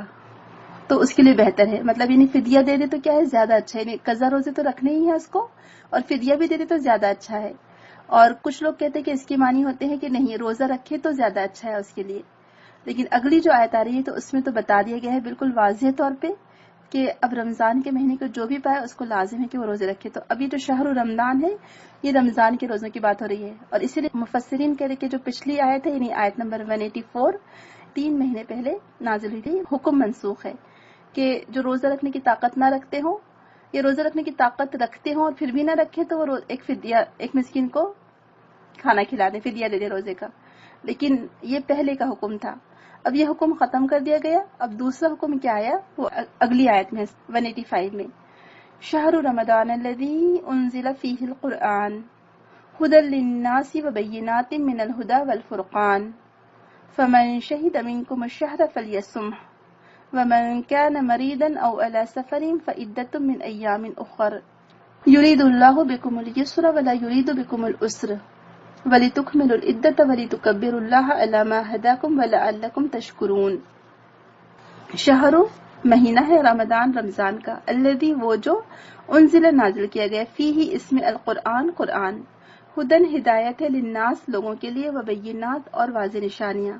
[SPEAKER 1] تو اس کے لیے بہتر ہے. مطلب یعنی فدیہ دے دے تو کیا ہے، زیادہ اچھا ہے. یعنی قضا روزے تو رکھنے ہی ہے اس کو، اور فدیہ بھی دے دے تو زیادہ اچھا ہے. اور کچھ لوگ کہتے ہیں کہ اس کے معنی ہوتے ہیں کہ نہیں، روزہ رکھے تو زیادہ اچھا ہے اس کے لیے. لیکن اگلی جو آیت آ رہی ہے تو اس میں تو بتا دیا گیا ہے بالکل واضح طور پہ کہ اب رمضان کے مہینے کو جو بھی پائے اس کو لازم ہے کہ وہ روزے رکھے. تو ابھی جو شہر رمضان ہے یہ رمضان کے روزوں کی بات ہو رہی ہے، اور اسی لیے مفسرین کہہ رہے کہ جو پچھلی آیت ہے یعنی آیت نمبر 184 3 مہینے پہلے نازل ہوئی تھی، حکم منسوخ ہے کہ جو روزہ رکھنے کی طاقت نہ رکھتے ہوں یا روزہ رکھنے کی طاقت رکھتے ہوں اور پھر بھی نہ رکھے تو وہ ایک فدیہ، ایک مسکین کو کھانا کھلا دے، فدیہ دے دے روزے کا. لیکن یہ پہلے کا حکم تھا، اب یہ حکم ختم کر دیا گیا. اب دوسرا حکم کیا آیا وہ اگلی آیت میں 185 میں، شہر رمضان الذی انزل فیہ القرآن ھدی للناس وبینات من الھدی والفرقان فمن شہد منکم الشہر فلیصمہ ومن كان مريضا أو على سفر فعدة من أيام أخر يريد الله بكم اليسر ولا يريد بكم العسر وَلِتُكْمِلُوا الْعِدَّةَ وَلِتُكَبِّرُوا اللَّهَ عَلَى مَا هَدَاكُمْ وَلَعَلَّكُمْ تَشْكُرُونَ. شہر مہینہ ہے رمضان، رمضان کا، الذی وہ جو انزل نازل کیا گیا، فیہ اس میں القرآن قرآن، ہدن ہدایت ہے، للناس لوگوں کے لیے، وبینات اور واضح نشانیاں،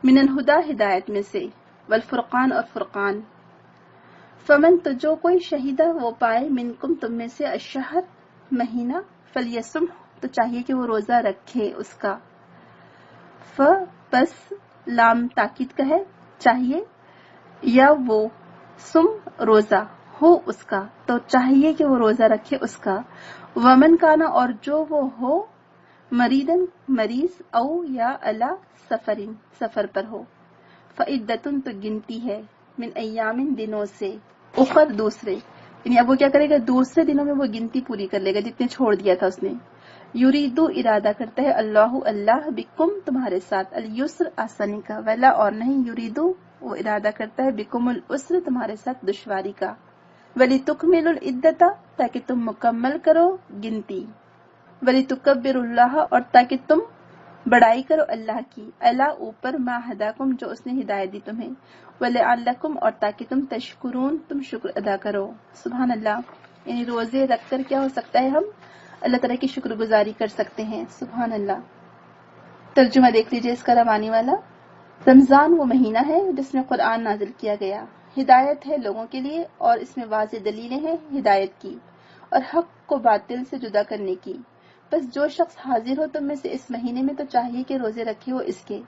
[SPEAKER 1] من الہدا ہدایت میں سے، والفرقان اور فرقان. فمن تو جو کوئی شہیدہ وہ پائے، منکم تم میں سے، الشہر مہینہ، فلیصم تو چاہیے کہ وہ روزہ رکھے اس کا. بس لام تاکید کا ہے، چاہیے، یا وہ سم روزہ ہو اس کا تو چاہیے کہ وہ روزہ رکھے اس کا. ومن کانا اور جو وہ ہو، مریدن مریض، او یا الا سفرین سفر پر ہو، فعدتن تو گنتی ہے، من ایامن دنوں سے، اخر دوسرے، یعنی اب وہ کیا کرے گا، دوسرے دنوں میں وہ گنتی پوری کر لے گا جتنے چھوڑ دیا تھا اس نے. یریدو ارادہ کرتا ہے، اللہ بکم تمہارے ساتھ، الیسر آسانی کا، ولا اور نہیں، یریدو وہ ارادہ کرتا ہے، بکم العسر تمہارے ساتھ دشواری کا، ولیتکملوا العدۃ تاکہ تم مکمل کرو گنتی، ولیتکبروا اللہ اور تاکہ تم بڑائی کرو اللہ کی، اللہ اوپر، ما ہداکم جو اس نے ہدایت دی تمہیں، ولعلکم اور تاکہ تم تشکرون تم شکر ادا کرو. سبحان اللہ. یعنی روزے رکھ کر کیا ہو سکتا ہے، ہم اللہ تعالیٰ کی شکر گزاری کر سکتے ہیں. سبحان اللہ. ترجمہ دیکھ لیجئے اس کا روانی والا. رمضان وہ مہینہ ہے جس میں قرآن نازل کیا گیا، ہدایت ہے لوگوں کے لیے، اور اس میں واضح دلیلیں ہیں ہدایت کی اور حق کو باطل سے جدا کرنے کی. بس جو شخص حاضر ہو تم میں سے اس مہینے میں تو چاہیے کہ روزے رکھے وہ اس کے،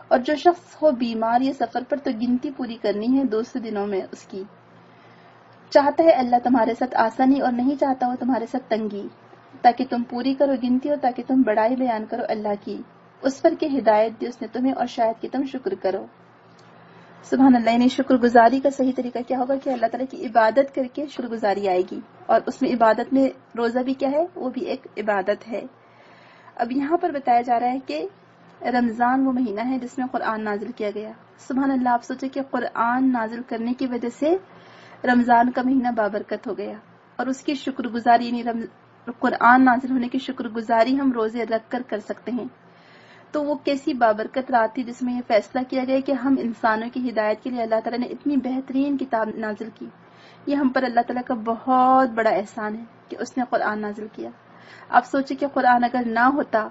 [SPEAKER 1] اور جو شخص ہو بیمار یا سفر پر تو گنتی پوری کرنی ہے دوسرے دنوں میں اس کی. چاہتا ہے اللہ تمہارے ساتھ آسانی اور نہیں چاہتا ہو تمہارے ساتھ تنگی، تاکہ تم پوری کرو گنتی اور تاکہ تم بڑائی بیان کرو اللہ کی، اس پر کہ ہدایت دی اس نے تمہیں، اور شاید کہ تم شکر کرو. سبحان اللہ. یعنی شکر گزاری کا صحیح طریقہ کیا ہوگا کہ اللہ تعالیٰ کی عبادت کر کے شکر گزاری آئے گی، اور اس میں عبادت میں روزہ بھی کیا ہے، وہ بھی ایک عبادت ہے. اب یہاں پر بتایا جا رہا ہے کہ رمضان وہ مہینہ ہے جس میں قرآن نازل کیا گیا. سبحان اللہ. آپ سوچے کہ قرآن نازل کرنے کی وجہ سے رمضان کا مہینہ بابرکت ہو گیا، اور اس کی شکر گزاری یعنی قرآن نازل ہونے کی شکر گزاری ہم روزے رکھ کر سکتے ہیں. تو وہ کیسی بابرکت رات تھی جس میں یہ فیصلہ کیا گیا کہ ہم انسانوں کی ہدایت کے لیے اللہ تعالیٰ نے اتنی بہترین کتاب نازل کی. یہ ہم پر اللہ تعالیٰ کا بہت بڑا احسان ہے کہ اس نے قرآن نازل کیا. آپ سوچیں کہ قرآن اگر نہ ہوتا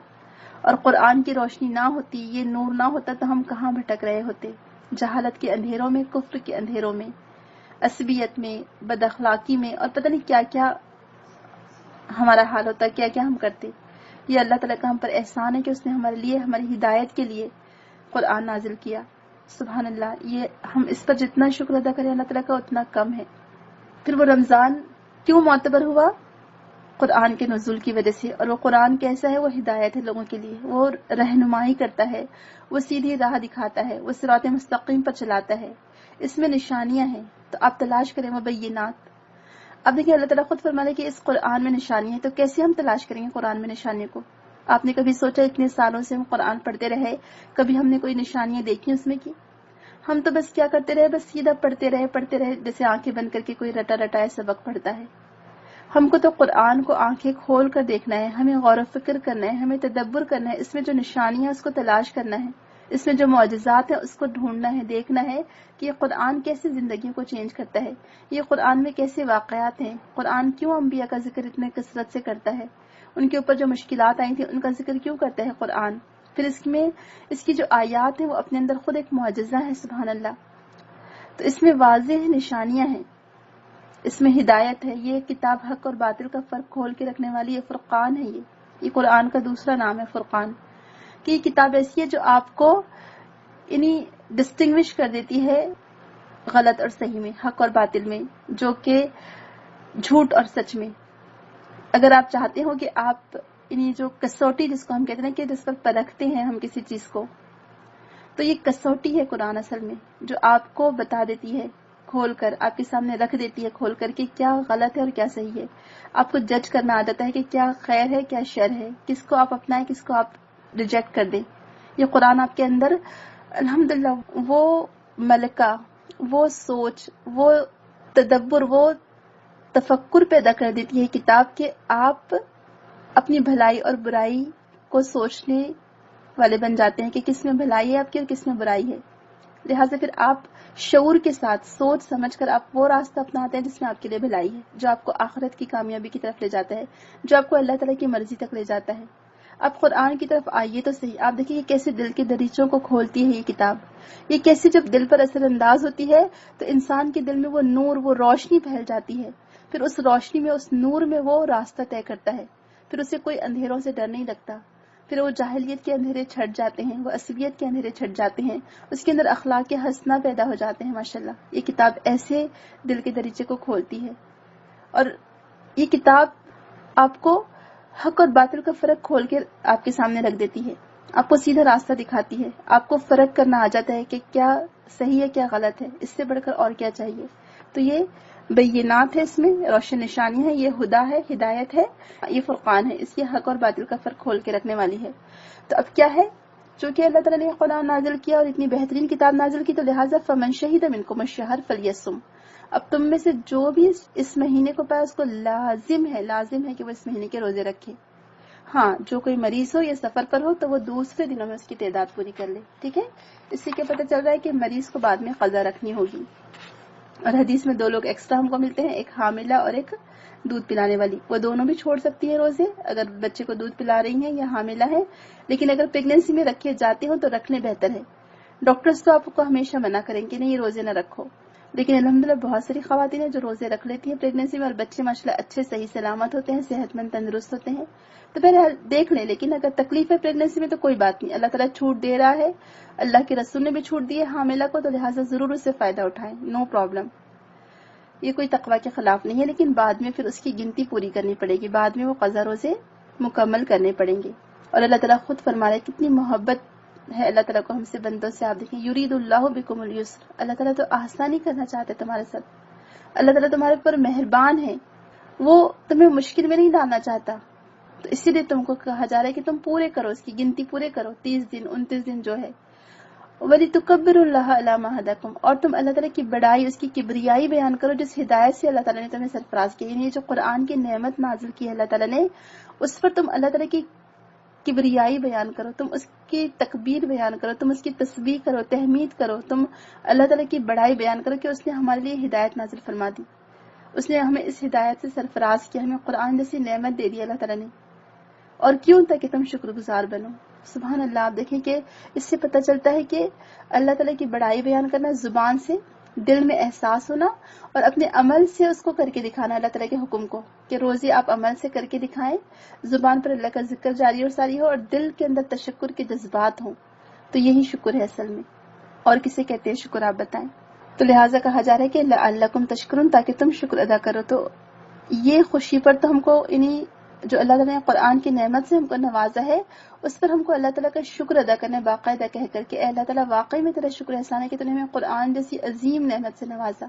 [SPEAKER 1] اور قرآن کی روشنی نہ ہوتی، یہ نور نہ ہوتا تو ہم کہاں بھٹک رہے ہوتے، جہالت کے اندھیروں میں، کفر کے اندھیروں میں، عصبیت میں، بد اخلاقی میں، اور پتہ نہیں کیا کیا ہمارا حال ہوتا، کیا کیا ہم کرتے۔ یہ اللہ تعالیٰ کا ہم پر احسان ہے کہ اس نے ہمارے لیے، ہماری ہدایت کے لیے قرآن نازل کیا۔ سبحان اللہ، یہ ہم اس پر جتنا شکر ادا کریں اللہ تعالیٰ کا اتنا کم ہے۔ پھر وہ رمضان کیوں معتبر ہوا؟ قرآن کے نزول کی وجہ سے، اور وہ قرآن کیسا ہے؟ وہ ہدایت ہے لوگوں کے لیے، وہ رہنمائی کرتا ہے، وہ سیدھی راہ دکھاتا ہے، وہ صراط مستقیم پر چلاتا ہے، اس میں نشانیاں ہیں، تو آپ تلاش کریں مبینات۔ اب دیکھیں اللہ تعالیٰ خود فرما رہے کہ اس قرآن میں نشانی ہے، تو کیسے ہم تلاش کریں گے قرآن میں نشانیوں کو؟ آپ نے کبھی سوچا اتنے سالوں سے ہم قرآن پڑھتے رہے، کبھی ہم نے کوئی نشانیاں دیکھی اس میں کی؟ ہم تو بس کیا کرتے رہے، بس سیدھا پڑھتے رہے، جیسے آنکھیں بند کر کے کوئی رٹا رٹایا سبق پڑھتا ہے۔ ہم کو تو قرآن کو آنکھیں کھول کر دیکھنا ہے، ہمیں غور و فکر کرنا ہے، ہمیں تدبر کرنا ہے، اس میں جو نشانیاں اس کو تلاش کرنا ہے، اس میں جو معجزات ہیں اس کو ڈھونڈنا ہے، دیکھنا ہے کہ یہ قرآن کیسے زندگیوں کو چینج کرتا ہے، یہ قرآن میں کیسے واقعات ہیں، قرآن کیوں انبیاء کا ذکر اتنے کثرت سے کرتا ہے، ان کے اوپر جو مشکلات آئی تھیں ان کا ذکر کیوں کرتا ہے قرآن، پھر اس کی جو آیات ہیں وہ اپنے اندر خود ایک معجزہ ہے، سبحان اللہ۔ تو اس میں واضح نشانیاں ہیں، اس میں ہدایت ہے، یہ کتاب حق اور باطل کا فرق کھول کے رکھنے والی یہ فرقان ہے، یہ قرآن کا دوسرا نام ہے فرقان، کہ یہ کتاب ایسی ہے جو آپ کو ڈسٹنگوش کر دیتی ہے غلط اور صحیح میں، حق اور باطل میں، جو کہ جھوٹ اور سچ میں۔ اگر آپ چاہتے ہو کہ آپ جو کسوٹی جس کو ہم کہتے ہیں کہ جس پر پرکھتے ہیں ہم کسی چیز کو، تو یہ کسوٹی ہے قرآن اصل میں، جو آپ کو بتا دیتی ہے کھول کر، آپ کے سامنے رکھ دیتی ہے کھول کر کہ کیا غلط ہے اور کیا صحیح ہے، آپ کو جج کرنا آ جاتا ہے کہ کیا خیر ہے کیا شر ہے، کس کو آپ اپنائیں کس کو آپ ریجیکٹ کر دیں۔ یہ قرآن آپ کے اندر الحمدللہ وہ ملکہ، وہ سوچ، وہ تدبر، وہ تفکر پیدا کر دیتی ہے کتاب کہ آپ اپنی بھلائی اور برائی کو سوچنے والے بن جاتے ہیں کہ کس میں بھلائی ہے آپ کی اور کس میں برائی ہے، لہٰذا پھر آپ شعور کے ساتھ سوچ سمجھ کر آپ وہ راستہ اپناتے ہیں جس میں آپ کے لیے بھلائی ہے، جو آپ کو آخرت کی کامیابی کی طرف لے جاتا ہے، جو آپ کو اللہ تعالیٰ کی مرضی تک لے جاتا ہے۔ آپ قرآن کی طرف آئیے تو صحیح، آپ دیکھیے یہ کیسے دل کے دریچوں کو کھولتی ہے یہ کتاب، یہ کیسے جب دل پر اثر انداز ہوتی ہے تو انسان کے دل میں وہ نور، وہ روشنی پھیل جاتی ہے، پھر اس روشنی میں، اس نور میں وہ راستہ طے کرتا ہے، پھر اسے کوئی اندھیروں سے ڈر نہیں لگتا، پھر وہ جاہلیت کے اندھیرے چھٹ جاتے ہیں، وہ عصبیت کے اندھیرے چھٹ جاتے ہیں، اس کے اندر اخلاق حسنہ پیدا ہو جاتے ہیں۔ ماشاءاللہ یہ کتاب ایسے دل کے دریچے کو کھولتی ہے، اور یہ کتاب آپ کو حق اور باطل کا فرق کھول کے آپ کے سامنے رکھ دیتی ہے، آپ کو سیدھا راستہ دکھاتی ہے، آپ کو فرق کرنا آ جاتا ہے کہ کیا صحیح ہے کیا غلط ہے، اس سے بڑھ کر اور کیا چاہیے۔ تو یہ بینات ہے، اس میں روشن نشانی ہے، یہ ہدا ہے، ہدایت ہے، یہ فرقان ہے، اس لیے حق اور باطل کا فرق کھول کے رکھنے والی ہے۔ تو اب کیا ہے، چونکہ اللہ تعالیٰ نے قرآن نازل کیا اور اتنی بہترین کتاب نازل کی، تو لہٰذا فمن شہد منکم الشہر فلیصم، اب تم میں سے جو بھی اس مہینے کو پائے اس کو لازم ہے کہ وہ اس مہینے کے روزے رکھے۔ ہاں، جو کوئی مریض ہو یا سفر پر ہو تو وہ دوسرے دنوں میں اس کی تعداد پوری کر لے، ٹھیک ہے۔ اس سے کیا پتہ چل رہا ہے کہ مریض کو بعد میں قضا رکھنی ہوگی، اور حدیث میں 2 لوگ ایکسٹرا ہم کو ملتے ہیں، ایک حاملہ اور ایک دودھ پلانے والی، وہ دونوں بھی چھوڑ سکتی ہے روزے اگر بچے کو دودھ پلا رہی ہیں یا حاملہ ہے، لیکن اگر پریگنینسی میں رکھے جاتے ہوں تو رکھنے بہتر ہے۔ ڈاکٹرز تو آپ کو ہمیشہ منع کریں کہ نہیں یہ روزے نہ رکھو، لیکن الحمدللہ بہت ساری خواتین ہیں جو روزے رکھ لیتی ہیں پریگنینسی میں، اور بچے ماشاءاللہ اچھے صحیح سلامت ہوتے ہیں، صحت مند تندرست ہوتے ہیں، تو بہرحال دیکھ لیں۔ لیکن اگر تکلیف ہے پریگنینسی میں تو کوئی بات نہیں، اللہ تعالیٰ چھوٹ دے رہا ہے، اللہ کے رسول نے بھی چھوٹ دی ہے حاملہ کو، تو لہٰذا ضرور اس سے فائدہ اٹھائیں، نو پرابلم، یہ کوئی تقوی کے خلاف نہیں ہے، لیکن بعد میں پھر اس کی گنتی پوری کرنی پڑے گی، بعد میں وہ قضا روزے مکمل کرنے پڑیں گے۔ اور اللہ تعالیٰ خود فرما رہا ہے، کتنی محبت ہے اللہ تعالیٰ کو ہم سے بندوں سے، آپ دیکھیں یرید اللہ بکم اليسر، اللہ تعالیٰ تو آسانی کرنا چاہتے تمہارے ساتھ، اللہ تعالیٰ تمہارے پر مہربان ہے، وہ تمہیں مشکل میں نہیں ڈالنا چاہتا، تو اسی لیے تم کو کہا جا رہا ہے کہ تم پورے کرو، اس کی گنتی پورے کرو، 30 دن 29 دن جو ہے، وَلِتُكَبِّرُوا اللَّهَ عَلَىٰ مَا هَدَاكُمْ، اور تم اللہ تعالیٰ کی بڑائی، اس کی کبریائی بیان کرو جس ہدایت سے اللہ تعالیٰ نے تمہیں سرفراز کیا، یعنی جو قرآن کی نعمت نازل کی ہے اللہ تعالیٰ نے، اس پر تم اللہ تعالیٰ کی کبریائی بیان کرو، تم اس کی تکبیر بیان کرو، تم اس کی تسبیح کرو، تحمید کرو، تم اللہ تعالیٰ کی بڑائی بیان کرو کہ اس نے ہمارے لیے ہدایت نازل فرما دی، اس نے ہمیں اس ہدایت سے سرفراز کیا، ہمیں قرآن جیسی نعمت دے دی اللہ تعالیٰ نے، اور کیوں تاکہ تم شکر گزار بنو۔ سبحان اللہ. آپ دیکھیں کہ اس سے پتہ چلتا ہے کہ اللہ تعالیٰ کی بڑائی بیان کرنا زبان سے، دل میں احساس ہونا، اور اپنے عمل سے اس کو کر کے دکھانا اللہ تعالیٰ کے حکم کو، کہ روزی آپ عمل سے کر کے دکھائیں، زبان پر اللہ کا ذکر جاری اور ساری ہو، اور دل کے اندر تشکر کے جذبات ہوں. تو یہی شکر ہے اصل میں. اور کسے کہتے ہیں شکر، آپ بتائیں؟ تو لہٰذا کہا جا رہا ہے کہ لعلکم تشکرون، تاکہ تم شکر ادا کرو. تو یہ خوشی پر تو ہم کو جو اللہ تعالیٰ نے قرآن کی نعمت سے ہم کو نوازا ہے، اس پر ہم کو اللہ تعالیٰ کا شکر ادا کرنا ہے، باقاعدہ کہہ کر کہ اے اللہ تعالیٰ واقعی میں تیرا شکر احسان ہے کہ تو نے ہمیں قرآن جیسی عظیم نعمت سے نوازا.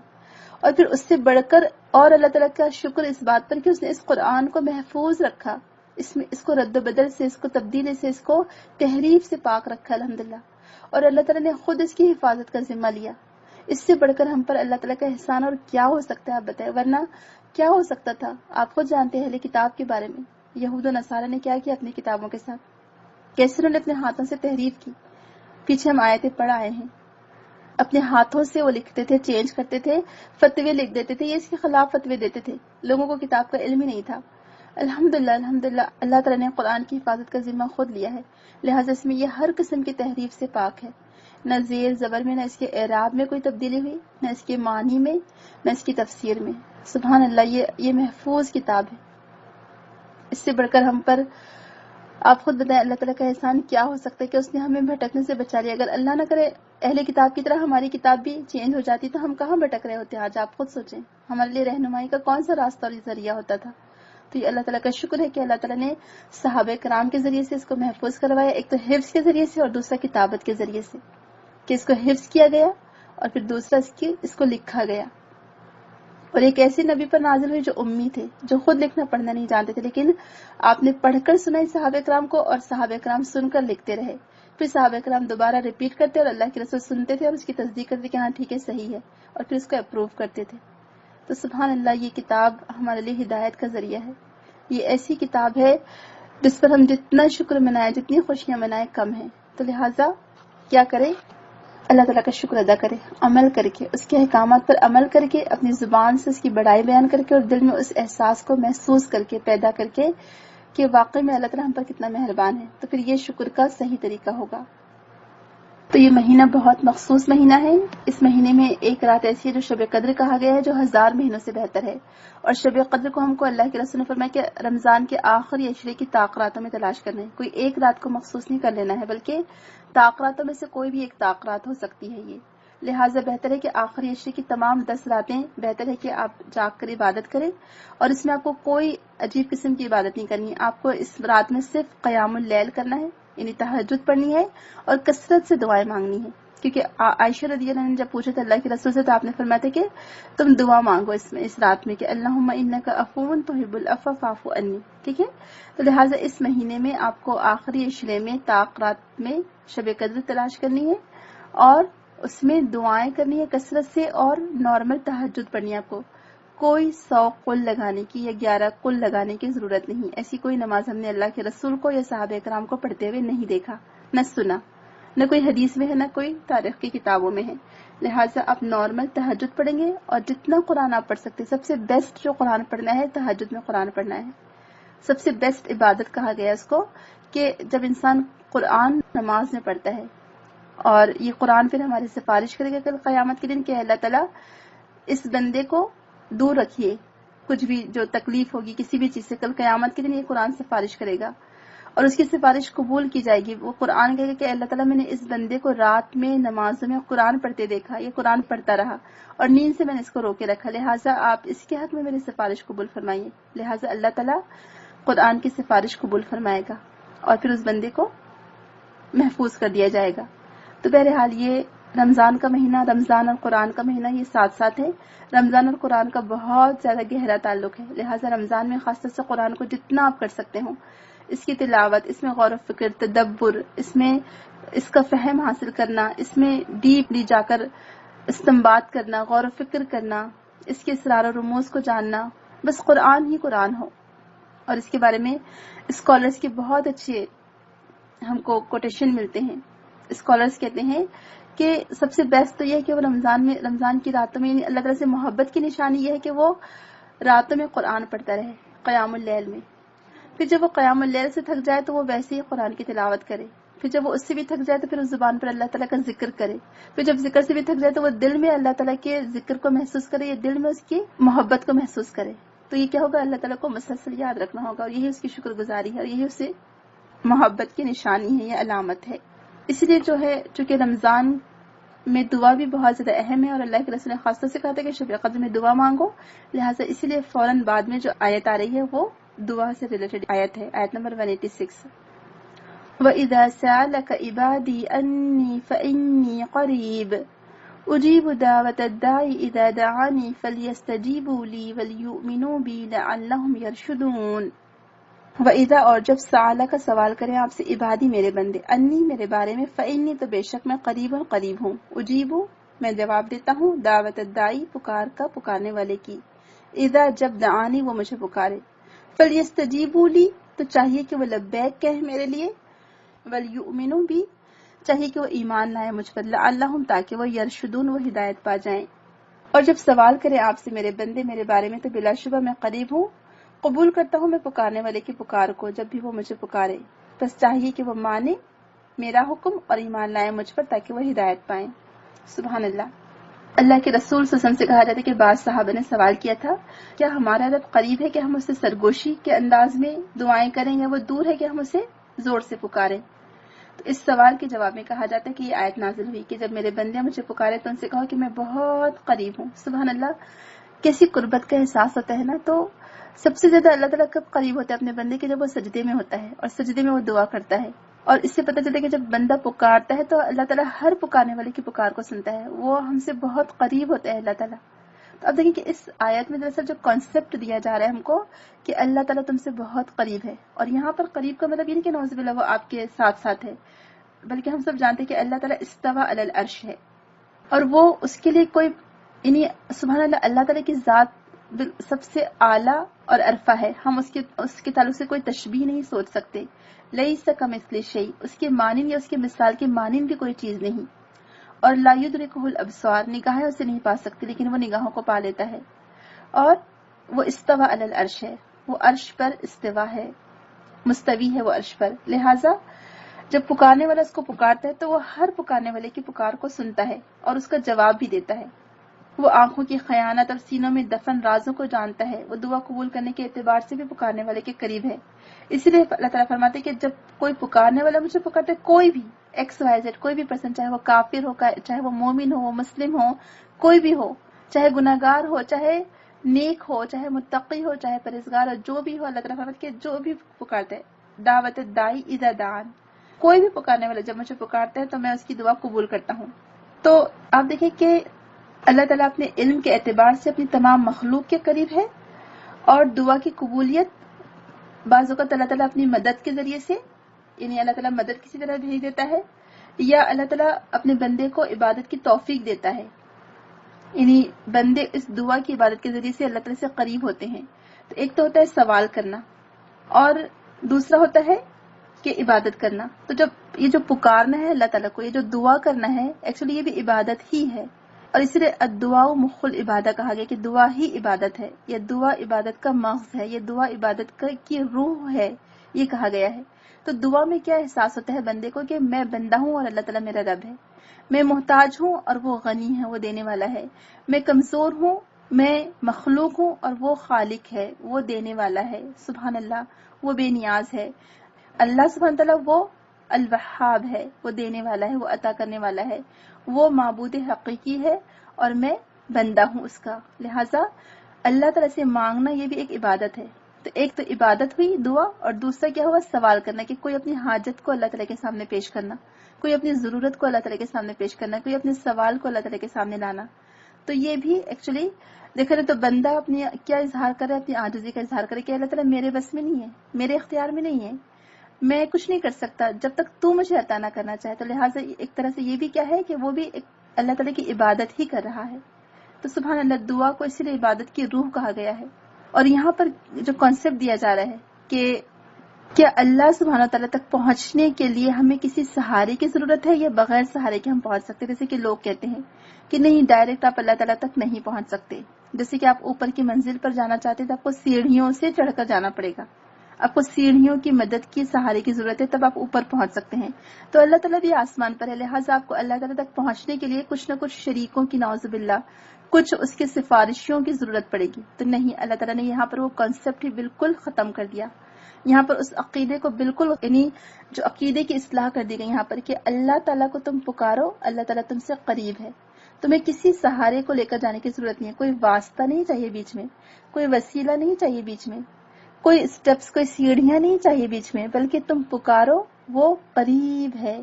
[SPEAKER 1] اور پھر اس سے بڑھ کر اور اللہ تعالیٰ کا شکر اس بات پر کہ اس نے اس قرآن کو محفوظ رکھا، اس کو رد و بدل سے، اس کو تبدیلی سے، اس کو تحریف سے پاک رکھا الحمدللہ. اور اللہ تعالیٰ نے خود اس کی حفاظت کا ذمہ لیا. اس سے بڑھ کر ہم پر اللہ تعالیٰ کا احسان اور کیا ہو سکتا ہے آپ بتائیں؟ ورنہ کیا ہو سکتا تھا؟ آپ خود جانتے ہیں اہل کتاب کے بارے میں، یہود و نصارہ نے کیا کیا اپنی کتابوں کے ساتھ، کیسے انہوں نے اپنے ہاتھوں سے تحریف کی. پیچھے ہم آیتیں پڑھ آئے ہیں، اپنے ہاتھوں سے وہ لکھتے تھے، چینج کرتے تھے، فتوے لکھ دیتے تھے، یہ اس کے خلاف فتوے دیتے تھے. لوگوں کو کتاب کا علم ہی نہیں تھا. الحمدللہ الحمدللہ اللہ تعالیٰ نے قرآن کی حفاظت کا ذمہ خود لیا ہے، لہٰذا اس میں یہ ہر قسم کی تحریف سے پاک ہے. نہ زیر زبر میں، نہ اس کے اعراب میں کوئی تبدیلی ہوئی، نہ اس کے معنی میں، نہ اس کی تفسیر میں. سبحان اللہ، یہ محفوظ کتاب ہے. اس سے بڑھ کر ہم پر آپ خود بتائیں اللہ تعالیٰ کا احسان کیا ہو سکتا ہے کہ اس نے ہمیں بھٹکنے سے بچا لیا. اگر اللہ نہ کرے اہل کتاب کی طرح ہماری کتاب بھی چینج ہو جاتی تو ہم کہاں بھٹک رہے ہوتے آج؟ آپ خود سوچیں ہمارے لیے رہنمائی کا کون سا راستہ اور ذریعہ ہوتا تھا. تو یہ اللہ تعالیٰ کا شکر ہے کہ اللہ تعالیٰ نے صحابہ کرام کے ذریعے سے اس کو محفوظ کروایا، ایک تو حفظ کے ذریعے سے اور دوسرا کتابت کے ذریعے سے، کہ اس کو حفظ کیا گیا اور پھر دوسرا اس کو لکھا گیا. اور ایک ایسے نبی پر نازل ہوئی جو امی تھے، جو خود لکھنا پڑھنا نہیں جانتے تھے، لیکن آپ نے پڑھ کر سنائی صحابہ کرام کو اور صحابہ کرام سن کر لکھتے رہے. پھر صحابہ کرام دوبارہ ریپیٹ کرتے اور اللہ کے رسول سنتے تھے اور اس کی تصدیق کرتے کہ ہاں ٹھیک ہے، صحیح ہے، اور پھر اس کو اپروو کرتے تھے. تو سبحان اللہ، یہ کتاب ہمارے لیے ہدایت کا ذریعہ ہے. یہ ایسی کتاب ہے جس پر ہم جتنا شکر منائیں، جتنی خوشیاں منائیں کم ہیں. تو لہٰذا کیا کریں؟ اللہ تعالیٰ کا شکر ادا کرے، عمل کر کے، اس کے احکامات پر عمل کر کے، اپنی زبان سے اس کی بڑائی بیان کر کے، اور دل میں اس احساس کو محسوس کر کے، پیدا کر کے کہ واقعی میں اللہ تعالیٰ ہم پر کتنا مہربان ہے. تو پھر یہ شکر کا صحیح طریقہ ہوگا. تو یہ مہینہ بہت مخصوص مہینہ ہے. اس مہینے میں ایک رات ایسی ہے جو شب قدر کہا گیا ہے، جو 1000 مہینوں سے بہتر ہے. اور شب قدر کو ہم کو اللہ کے رسول نے فرمایا کہ رمضان کے آخری عشرے کی طاق راتوں میں تلاش کرنا ہے. کوئی ایک رات کو مخصوص نہیں کر لینا ہے، بلکہ طاق راتوں میں سے کوئی بھی ایک طاق رات ہو سکتی ہے. یہ لہٰذا بہتر ہے کہ آخری عشرے کی تمام 10 راتیں بہتر ہے کہ آپ جاگ کر عبادت کریں. اور اس میں آپ کو کوئی عجیب قسم کی عبادت نہیں کرنی. آپ کو اس رات میں صرف قیام اللیل کرنا ہے، یعنی تہجد پڑھنی ہے اور کثرت سے دعائیں مانگنی ہے. کیونکہ عائشہ رضی اللہ عنہ نے جب پوچھا تھا اللہ کے رسول سے، تو آپ نے فرمایا تھا کہ تم دعا مانگو اس رات میں کہ اللہم انک عفو تحب العفو فاعف عنی. ٹھیک ہے؟ تو لہٰذا اس مہینے میں آپ کو آخری عشرے میں طاق رات میں شب قدر تلاش کرنی ہے اور اس میں دعائیں کرنی ہے کثرت سے، اور نارمل تہجد پڑھنی ہے. آپ کو کوئی 100 قل لگانے کی یا 11 قل لگانے کی ضرورت نہیں. ایسی کوئی نماز ہم نے اللہ کے رسول کو یا صحابہ کرام کو پڑھتے ہوئے نہیں دیکھا، نہ سنا، نہ کوئی حدیث میں ہے، نہ کوئی تاریخ کی کتابوں میں ہے. لہٰذا آپ نارمل تہجد پڑھیں گے، اور جتنا قرآن آپ پڑھ سکتے. سب سے بیسٹ جو قرآن پڑھنا ہے تہجد میں قرآن پڑھنا ہے. سب سے بیسٹ عبادت کہا گیا اس کو، کہ جب انسان قرآن نماز میں پڑھتا ہے، اور یہ قرآن پھر ہماری سفارش کرے گا کل قیامت کے دن کہ اللہ تعالیٰ اس بندے کو دور رکھیے، کچھ بھی جو تکلیف ہوگی کسی بھی چیز سے، کل قیامت کے دن یہ قرآن سفارش کرے گا اور اس کی سفارش قبول کی جائے گی. وہ قرآن کہے گا کہ اللہ تعالیٰ میں نے اس بندے کو رات میں نمازوں میں قرآن پڑھتے دیکھا، یہ قرآن پڑھتا رہا اور نیند سے میں نے اس کو روکے رکھا، لہٰذا آپ اس کے حق میں میری سفارش قبول فرمائیے. لہٰذا اللہ تعالیٰ قرآن کی سفارش قبول فرمائے گا اور پھر اس بندے کو محفوظ کر دیا جائے گا. تو بہرحال یہ رمضان کا مہینہ، رمضان اور قرآن کا مہینہ، یہ ساتھ ساتھ ہے. رمضان اور قرآن کا بہت زیادہ گہرا تعلق ہے، لہٰذا رمضان میں خاص طور سے قرآن کو جتنا آپ کر سکتے ہوں، اس کی تلاوت، اس میں غور و فکر، تدبر، اس میں اس کا فہم حاصل کرنا، اس میں ڈیپلی جا کر استنباط کرنا، غور و فکر کرنا، اس کے اسرار و رموز کو جاننا، بس قرآن ہی قرآن ہو. اور اس کے بارے میں اسکالرز کے بہت اچھے ہم کو کوٹیشن ملتے ہیں. اسکالرز کہتے ہیں کہ سب سے بیسٹ تو یہ ہے کہ وہ رمضان کی راتوں میں، یعنی اللہ تعالیٰ سے محبت کی نشانی یہ ہے کہ وہ راتوں میں قرآن پڑھتا رہے قیام اللیل میں. پھر جب وہ قیام اللیل سے تھک جائے تو وہ ویسے ہی قرآن کی تلاوت کرے. پھر جب وہ اس سے بھی تھک جائے تو پھر اس زبان پر اللہ تعالیٰ کا ذکر کرے. پھر جب ذکر سے بھی تھک جائے تو وہ دل میں اللہ تعالیٰ کے ذکر کو محسوس کرے یا دل میں اس کی محبت کو محسوس کرے. تو یہ کیا ہوگا؟ اللہ تعالیٰ کو مسلسل یاد رکھنا ہوگا، اور یہی اس کی شکر گزاری ہے، اور یہی اسے محبت کی نشانی ہے یا علامت ہے. اس لیے جو ہے چونکہ رمضان میں دعا بھی بہت زیادہ اہم ہے، اور اللہ کے رسول نے خاص طور سے کہا تھا کہ شب قدر میں دعا مانگو، لہٰذا اسی لیے فوراً بعد میں جو آیت آ رہی ہے وہ دعا سے ریلیٹڈ آیت ہے، آیت نمبر 186. وَإِذَا سَأَلَكَ عِبَادِي أَنِّي فَإِنِّي قَرِيبٌ أُجِيبُ دَعْوَةَ الدَّاعِ إِذَا دَعَانِ فَلْيَسْتَجِيبُوا لِي وَلْيُؤْمِنُوا بِي لَعَلَّهُمْ يَرْشُدُونَ. وَإِذَا اور جب سَأَلَكَ سوال کریں آپ سے عبادی میرے بندے، انی میرے بارے میں، فَإِنِّي تو بے شک میں قریب ہوں، اجیبو میں جواب دیتا ہوں، دعوت الداعی پکار کا پکارنے والے کی، اذا جب دعانی وہ مجھے پکارے، فَلْيَسْتَجِيبُوا لِي تو چاہیے کہ وہ لبیک کہیں میرے لیے، وَلْيُؤْمِنُوا بِي چاہیے کہ وہ ایمان لائیں مجھ پر، لعلہم تاکہ وہ یرشدون وہ ہدایت پا جائیں. اور جب سوال کریں آپ سے میرے بندے میرے بارے میں تو بلا شبہ میں قریب ہوں، قبول کرتا ہوں میں پکارنے والے کی پکار کو جب بھی وہ مجھے پکارے. بس چاہیے کہ وہ مانے میرا حکم اور ایمان لائیں مجھ پر تاکہ وہ ہدایت پائیں. سبحان اللہ. اللہ کے رسول صلی اللہ علیہ وسلم سے کہا جاتا ہے کہ بعض صحابہ نے سوال کیا تھا کیا ہمارا رب قریب ہے کہ ہم اس سے سرگوشی کے انداز میں دعائیں کریں، یا وہ دور ہے کہ ہم اسے زور سے پکاریں. تو اس سوال کے جواب میں کہا جاتا ہے کہ یہ آیت نازل ہوئی کہ جب میرے بندے مجھے پکارے تو ان سے کہو کہ میں بہت قریب ہوں. سبحان اللہ. کیسی قربت کا احساس ہوتا ہے نا. تو سب سے زیادہ اللہ تعالیٰ کب قریب ہوتا ہے اپنے بندے کے؟ جب وہ سجدے میں ہوتا ہے اور سجدے میں وہ دعا کرتا ہے. اور اس سے پتہ چلتا ہے کہ جب بندہ پکارتا ہے تو اللہ تعالیٰ ہر پکارنے والے کی پکار کو سنتا ہے، وہ ہم سے بہت قریب ہوتا ہے اللہ تعالیٰ. تو اب دیکھیں کہ اس آیت میں دراصل جو کانسیپٹ دیا جا رہا ہے ہم کو کہ اللہ تعالیٰ تم سے بہت قریب ہے. اور یہاں پر قریب کا مطلب یہ نہیں کہ نعوذ باللہ وہ آپ کے ساتھ ساتھ ہے، بلکہ ہم سب جانتے ہیں کہ اللہ تعالیٰ استویٰ علی العرش ہے، اور وہ اس کے لیے کوئی یعنی سبحان اللہ اللہ تعالیٰ کی ذات سب سے اعلیٰ اور عرفہ ہے. ہم اس کے تعلق سے کوئی تشبیہ نہیں سوچ سکتے. لیس کمثلہ شیء اس کے مانند یا اس کے مثال کے مانند بھی کوئی چیز نہیں. اور لا یدرکہ الابصار نگاہیں اسے نہیں پا سکتی لیکن وہ نگاہوں کو پا لیتا ہے. اور وہ استویٰ علی العرش ہے، وہ عرش پر استوا ہے، مستوی ہے وہ عرش پر. لہٰذا جب پکارنے والا اس کو پکارتا ہے تو وہ ہر پکارنے والے کی پکار کو سنتا ہے اور اس کا جواب بھی دیتا ہے. وہ آنکھوں کی خیانت اور سینوں میں دفن رازوں کو جانتا ہے. وہ دعا قبول کرنے کے اعتبار سے بھی پکارنے والے کے قریب ہے. اسی لیے اللہ تعالیٰ فرماتے ہیں کہ جب کوئی پکارنے والا مجھے پکارتا ہے، کوئی بھی ایکس وائی زیڈ کوئی بھی پرسن، چاہے وہ کافر ہو، چاہے وہ مومن ہو، وہ مسلم ہو، کوئی بھی ہو، چاہے گناہگار ہو، چاہے نیک ہو، چاہے متقی ہو، چاہے پرہیزگار ہو، جو بھی ہو، اللہ تعالیٰ فرماتے ہیں کہ جو بھی پکارتا ہے، دعوت الداعی اذا دعان کوئی بھی پکارنے والا جب مجھے پکارتا ہے تو میں اس کی دعا قبول کرتا ہوں. تو آپ دیکھیں کہ اللہ تعالیٰ اپنے علم کے اعتبار سے اپنی تمام مخلوق کے قریب ہے، اور دعا کی قبولیت بعض اوقات اللہ تعالیٰ اپنی مدد کے ذریعے سے، یعنی اللہ تعالیٰ مدد کسی طرح بھیج دیتا ہے، یا اللہ تعالیٰ اپنے بندے کو عبادت کی توفیق دیتا ہے، یعنی بندے اس دعا کی عبادت کے ذریعے سے اللہ تعالیٰ سے قریب ہوتے ہیں. تو ایک تو ہوتا ہے سوال کرنا، اور دوسرا ہوتا ہے کہ عبادت کرنا. تو جب یہ جو پکارنا ہے اللہ تعالیٰ کو، یہ جو دعا کرنا ہے، ایکچولی یہ بھی عبادت ہی ہے. اور اس لیے الدعاء مخ العبادہ کہا گیا کہ دعا ہی عبادت ہے، یہ دعا عبادت کا مغز ہے، یہ دعا عبادت کی روح ہے، یہ کہا گیا ہے. تو دعا میں کیا احساس ہوتا ہے بندے کو کہ میں بندہ ہوں اور اللہ تعالیٰ میرا رب ہے، میں محتاج ہوں اور وہ غنی ہے، وہ دینے والا ہے، میں کمزور ہوں، میں مخلوق ہوں اور وہ خالق ہے، وہ دینے والا ہے. سبحان اللہ. وہ بے نیاز ہے. اللہ سبحانہ تعالیٰ وہ الوہاب ہے، وہ دینے والا ہے، وہ عطا کرنے والا ہے، وہ معبود حقیقی ہے اور میں بندہ ہوں اس کا. لہٰذا اللہ تعالیٰ سے مانگنا یہ بھی ایک عبادت ہے. تو ایک تو عبادت ہوئی دعا، اور دوسرا کیا ہوا؟ سوال کرنا، کہ کوئی اپنی حاجت کو اللہ تعالیٰ کے سامنے پیش کرنا، کوئی اپنی ضرورت کو اللہ تعالیٰ کے سامنے پیش کرنا، کوئی اپنے سوال کو اللہ تعالیٰ کے سامنے لانا. تو یہ بھی ایکچولی دیکھا جائے تو بندہ اپنی کیا اظہار کرے؟ اپنی عاجزی کا اظہار کرے کہ اللہ تعالیٰ میرے بس میں نہیں ہے، میرے اختیار میں نہیں ہے، میں کچھ نہیں کر سکتا جب تک تو مجھے عطا نہ کرنا چاہے. تو لہٰذا ایک طرح سے یہ بھی کیا ہے کہ وہ بھی اللہ تعالیٰ کی عبادت ہی کر رہا ہے. تو سبحان اللہ. دعا کو اسی لیے عبادت کی روح کہا گیا ہے. اور یہاں پر جو کانسیپٹ دیا جا رہا ہے کہ کیا اللہ سبحانہ تعالیٰ تک پہنچنے کے لیے ہمیں کسی سہارے کی ضرورت ہے یا بغیر سہارے کے ہم پہنچ سکتے ہیں؟ جیسے کہ لوگ کہتے ہیں کہ نہیں، ڈائریکٹ آپ اللہ تعالیٰ تک نہیں پہنچ سکتے. جیسے کہ آپ اوپر کی منزل پر جانا چاہتے ہیں تو آپ کو سیڑھیوں سے چڑھ کر جانا پڑے گا. آپ کو سیڑھیوں کی مدد کی سہارے کی ضرورت ہے، تب آپ اوپر پہنچ سکتے ہیں. تو اللہ تعالیٰ بھی آسمان پر ہے، لہٰذا آپ کو اللہ تعالیٰ تک پہنچنے کے لیے کچھ نہ کچھ شریکوں کی نعوذ باللہ کچھ اس کے سفارشیوں کی ضرورت پڑے گی. تو نہیں، اللہ تعالیٰ نے یہاں پر وہ کانسیپٹ ہی بالکل ختم کر دیا. یہاں پر اس عقیدے کو بالکل، یعنی جو عقیدے کی اصلاح کر دی گئی یہاں پر کہ اللہ تعالیٰ کو تم پکارو، اللہ تعالیٰ تم سے قریب ہے. تمہیں کسی سہارے کو لے کر جانے کی ضرورت نہیں ہے، کوئی واسطہ نہیں چاہیے بیچ میں، کوئی وسیلہ نہیں چاہیے بیچ میں، کوئی سٹیپس، کوئی سیڑھیاں نہیں چاہیے بیچ میں، بلکہ تم پکارو، وہ قریب ہے.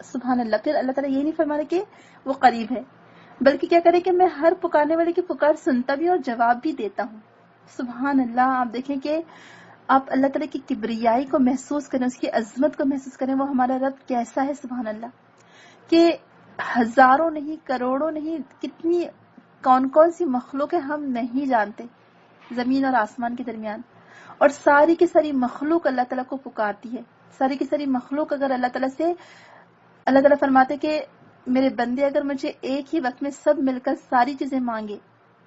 [SPEAKER 1] سبحان اللہ. پھر اللہ تعالیٰ یہ نہیں فرما رہے کہ وہ قریب ہے، بلکہ کیا کرے کہ میں ہر پکارنے والے کی پکار سنتا بھی اور جواب بھی دیتا ہوں. سبحان اللہ. آپ دیکھیں کہ آپ اللہ تعالیٰ کی کبریائی کو محسوس کریں، اس کی عظمت کو محسوس کریں، وہ ہمارا رب کیسا ہے. سبحان اللہ. کہ ہزاروں نہیں، کروڑوں نہیں، کتنی کون کون سی مخلوق ہے ہم نہیں جانتے زمین اور آسمان کے درمیان، اور ساری کی ساری مخلوق اللہ تعالیٰ کو پکارتی ہے. ساری کی ساری مخلوق اگر اللہ تعالیٰ سے، اللہ تعالیٰ فرماتے کہ میرے بندے اگر مجھے ایک ہی وقت میں سب مل کر ساری چیزیں مانگے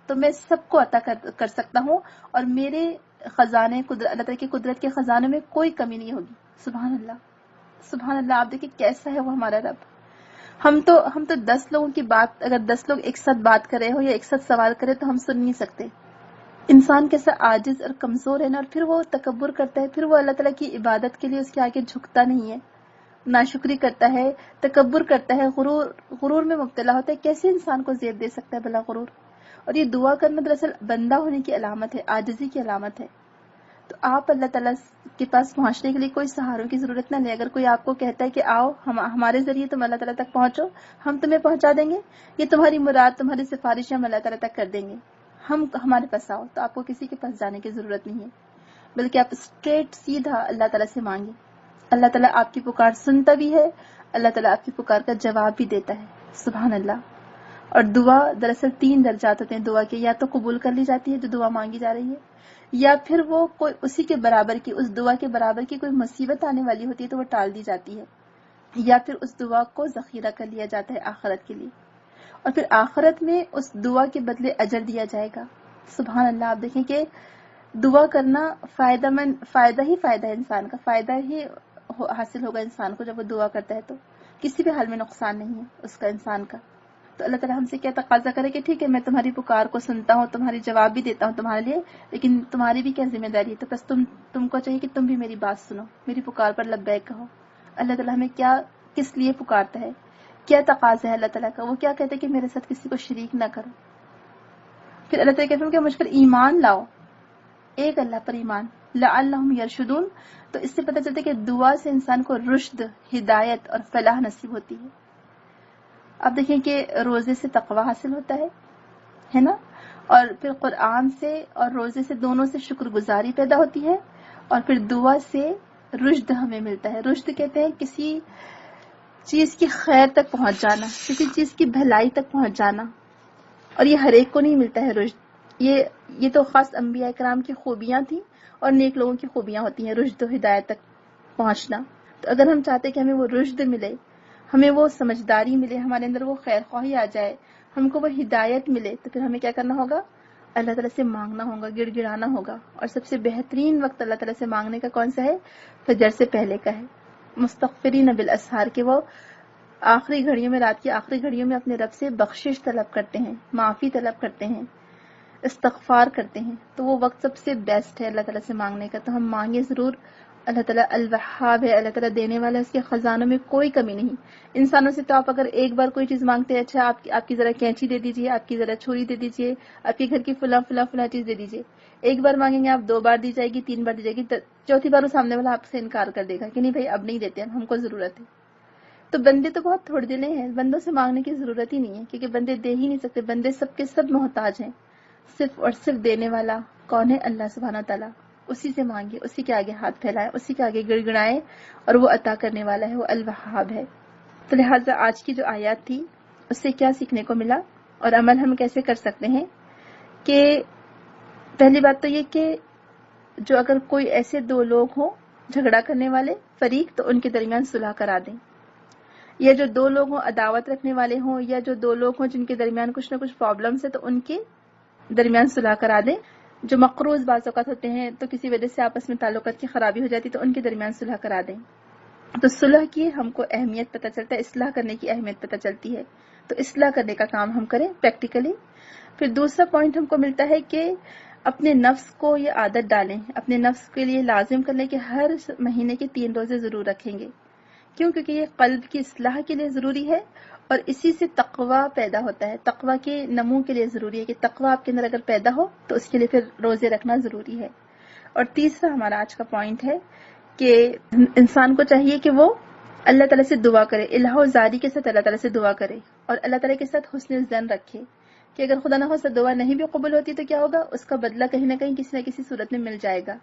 [SPEAKER 1] تو میں سب کو عطا کر سکتا ہوں، اور میرے خزانے اللہ تعالیٰ کی قدرت کے خزانوں میں کوئی کمی نہیں ہوگی. سبحان اللہ. سبحان اللہ. آپ دیکھیں کیسا ہے وہ ہمارا رب. ہم تو 10 لوگوں کی بات، اگر 10 لوگ ایک ساتھ بات کر رہے ہو یا ایک ساتھ سوال کرے تو ہم سن نہیں سکتے. انسان کیسا عاجز اور کمزور ہے نا، اور پھر وہ تکبر کرتا ہے، پھر وہ اللہ تعالیٰ کی عبادت کے لیے اس کے آگے جھکتا نہیں ہے، ناشکری کرتا ہے، تکبر کرتا ہے، غرور میں مبتلا ہوتا ہے. کیسے انسان کو زیب دے سکتا ہے بلا غرور؟ اور یہ دعا کرنا دراصل بندہ ہونے کی علامت ہے، عاجزی کی علامت ہے. تو آپ اللہ تعالیٰ کے پاس پہنچنے کے لیے کوئی سہاروں کی ضرورت نہ لیں. اگر کوئی آپ کو کہتا ہے کہ آؤ ہمارے ذریعے تم اللہ تعالیٰ تک پہنچو، ہم تمہیں پہنچا دیں گے، یہ تمہاری مراد، تمہاری سفارشیں ہم اللہ تعالیٰ تک کر دیں گے، ہمارے پاس آؤ، تو آپ کو کسی کے پاس جانے کی ضرورت نہیں ہے، بلکہ آپ اسٹریٹ سیدھا اللہ تعالیٰ سے مانگیں. اللہ تعالیٰ آپ کی پکار سنتا بھی ہے، اللہ تعالیٰ آپ کی پکار کا جواب بھی دیتا ہے. سبحان اللہ. اور دعا دراصل 3 درجات ہوتے ہیں دعا کے، یا تو قبول کر لی جاتی ہے جو دعا مانگی جا رہی ہے، یا پھر وہ کوئی اسی کے برابر کی، اس دعا کے برابر کی کوئی مصیبت آنے والی ہوتی ہے تو وہ ٹال دی جاتی ہے، یا پھر اس دعا کو ذخیرہ کر لیا جاتا ہے آخرت کے لیے، اور پھر آخرت میں اس دعا کے بدلے اجر دیا جائے گا. سبحان اللہ. آپ دیکھیں کہ دعا کرنا فائدہ ہی ہے، انسان کا فائدہ ہی حاصل ہوگا انسان کو جب وہ دعا کرتا ہے، تو کسی بھی حال میں نقصان نہیں ہے اس کا، انسان کا. تو اللہ تعالیٰ ہم سے کیا تقاضا کرے کہ ٹھیک ہے میں تمہاری پکار کو سنتا ہوں، تمہاری جواب بھی دیتا ہوں تمہارے لیے، لیکن تمہاری بھی کیا ذمہ داری ہے، تو بس تم کو چاہیے کہ تم بھی میری بات سنو، میری پکار پر لبیک کہو. اللہ تعالیٰ ہمیں کس لیے پکارتا ہے، کیا تقاضا ہے اللہ تعالیٰ کا. وہ کیا کہتا ہے کہ میرے ساتھ کسی کو شریک نہ کرو. پھر اللہ تعالیٰ کہتے ہیں کہ مجھ پر ایمان لاؤ، ایک اللہ پر ایمان، لعلہم یرشدون. تو اس سے پتہ چلتا ہے کہ دعا سے انسان کو رشد، ہدایت اور فلاح نصیب ہوتی ہے. اب دیکھیں کہ روزے سے تقوی حاصل ہوتا ہے نا، اور پھر قرآن سے اور روزے سے دونوں سے شکر گزاری پیدا ہوتی ہے، اور پھر دعا سے رشد ہمیں ملتا ہے. رشد کہتے ہیں کسی چیز کی خیر تک پہنچ جانا، کسی چیز کی بھلائی تک پہنچ جانا، اور یہ ہر ایک کو نہیں ملتا ہے رشد. یہ تو خاص انبیاء کرام کی خوبیاں تھیں اور نیک لوگوں کی خوبیاں ہوتی ہیں، رشد و ہدایت تک پہنچنا. تو اگر ہم چاہتے کہ ہمیں وہ رشد ملے، ہمیں وہ سمجھداری ملے، ہمارے اندر وہ خیر خواہی آ جائے، ہم کو وہ ہدایت ملے، تو پھر ہمیں کیا کرنا ہوگا؟ اللہ تعالیٰ سے مانگنا ہوگا، گڑ گڑانا ہوگا. اور سب سے بہترین وقت اللہ تعالیٰ سے مانگنے کا کون سا ہے؟ فجر سے پہلے کا ہے. مستغفرین بالاسحار، کہ وہ آخری گھڑیوں میں، رات کی آخری گھڑیوں میں اپنے رب سے بخشش طلب کرتے ہیں، معافی طلب کرتے ہیں، استغفار کرتے ہیں. تو وہ وقت سب سے بیسٹ ہے اللہ تعالیٰ سے مانگنے کا. تو ہم مانگے ضرور. اللہ تعالیٰ الوہاب ہے، اللہ تعالیٰ دینے والا ہے، اس کے خزانوں میں کوئی کمی نہیں. انسانوں سے تو آپ اگر ایک بار کوئی چیز مانگتے ہیں، اچھا آپ کی ذرا کینچی دے دیجیے، آپ کی ذرا چھری دے دیجیے، آپ کے گھر کی فلاں چیز دے دیجیے. ایک بار مانگیں گے آپ، 2 بار دی جائے گی، 3 بار دی جائے گی، 4تھی بار سامنے والا آپ سے انکار کر دے گا کہ نہیں بھائی اب نہیں دیتے، ہم کو ضرورت ہے. تو بندے تو بہت تھوڑے دلے ہیں، بندوں سے مانگنے کی ضرورت ہی نہیں ہے، کیونکہ بندے دے ہی نہیں سکتے. بندے سب کے سب محتاج ہیں. صرف اور صرف دینے والا کون ہے؟ اللہ سبحانہ تعالیٰ. اسی سے مانگے، اسی کے آگے ہاتھ پھیلائے، اسی کے آگے گڑ گڑائے، اور وہ عطا کرنے والا ہے، وہ الوہاب ہے. تو لہٰذا آج کی جو آیات تھی اس سے کیا سیکھنے کو ملا اور عمل ہم کیسے کر سکتے ہیں؟ کہ پہلی بات تو یہ کہ جو اگر کوئی ایسے 2 لوگ ہوں جھگڑا کرنے والے فریق، تو ان کے درمیان صلح کرا دیں. یا جو 2 لوگ ہوں عداوت رکھنے والے ہوں، یا جو 2 لوگ ہوں جن کے درمیان کچھ نہ کچھ پرابلمس ہے، تو ان کے درمیان صلح کرا دیں. جو مقروض بعض اوقات ہوتے ہیں تو کسی وجہ سے آپس میں تعلقات کی خرابی ہو جاتی تو ان کے درمیان صلح کرا دیں. تو صلح کی ہم کو اہمیت پتہ چلتا ہے، اصلاح کرنے کی اہمیت پتہ چلتی ہے. تو اصلاح کرنے کا کام ہم کریں پریکٹیکلی. پھر دوسرا پوائنٹ ہم کو ملتا ہے کہ اپنے نفس کو یہ عادت ڈالیں، اپنے نفس کے لیے لازم کر لیں کہ ہر مہینے کے 3 روزے ضرور رکھیں گے. کیوں؟ کیونکہ یہ قلب کی اصلاح کے لیے ضروری ہے اور اسی سے تقوی پیدا ہوتا ہے. تقوی کے نمو کے لیے ضروری ہے کہ تقوی آپ کے اندر اگر پیدا ہو تو اس کے لیے پھر روزے رکھنا ضروری ہے. اور تیسرا ہمارا آج کا پوائنٹ ہے کہ انسان کو چاہیے کہ وہ اللہ تعالیٰ سے دعا کرے، الہ و زاری کے ساتھ اللہ تعالیٰ سے دعا کرے اور اللہ تعالیٰ کے ساتھ حسن ظن رکھے کہ اگر خدا نہ ہو دعا نہیں بھی قبول ہوتی تو کیا ہوگا، اس کا بدلہ کہیں نہ کہیں کسی نہ کسی صورت میں مل جائے گا.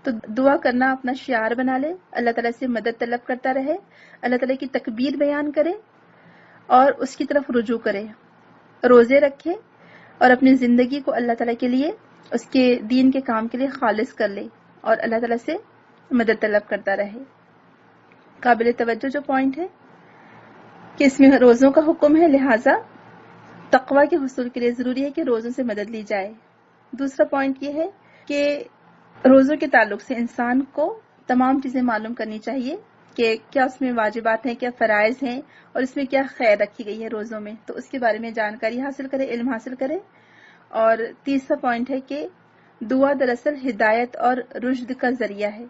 [SPEAKER 1] تو دعا کرنا اپنا شعار بنا لے، اللہ تعالیٰ سے مدد طلب کرتا رہے، اللہ تعالیٰ کی تکبیر بیان کرے اور اس کی طرف رجوع کرے، روزے رکھے اور اپنی زندگی کو اللہ تعالیٰ کے لیے، اس کے دین کے کام کے لیے خالص کر لے اور اللہ تعالیٰ سے مدد طلب کرتا رہے. قابل توجہ جو پوائنٹ ہے کہ اس میں روزوں کا حکم ہے، لہٰذا تقوی کے حصول کے لیے ضروری ہے کہ روزوں سے مدد لی جائے. دوسرا پوائنٹ یہ ہے کہ روزوں کے تعلق سے انسان کو تمام چیزیں معلوم کرنی چاہیے کہ کیا اس میں واجبات ہیں، کیا فرائض ہیں اور اس میں کیا خیر رکھی گئی ہے روزوں میں، تو اس کے بارے میں جانکاری حاصل کرے، علم حاصل کرے. اور تیسرا پوائنٹ ہے کہ دعا دراصل ہدایت اور رشد کا ذریعہ ہے.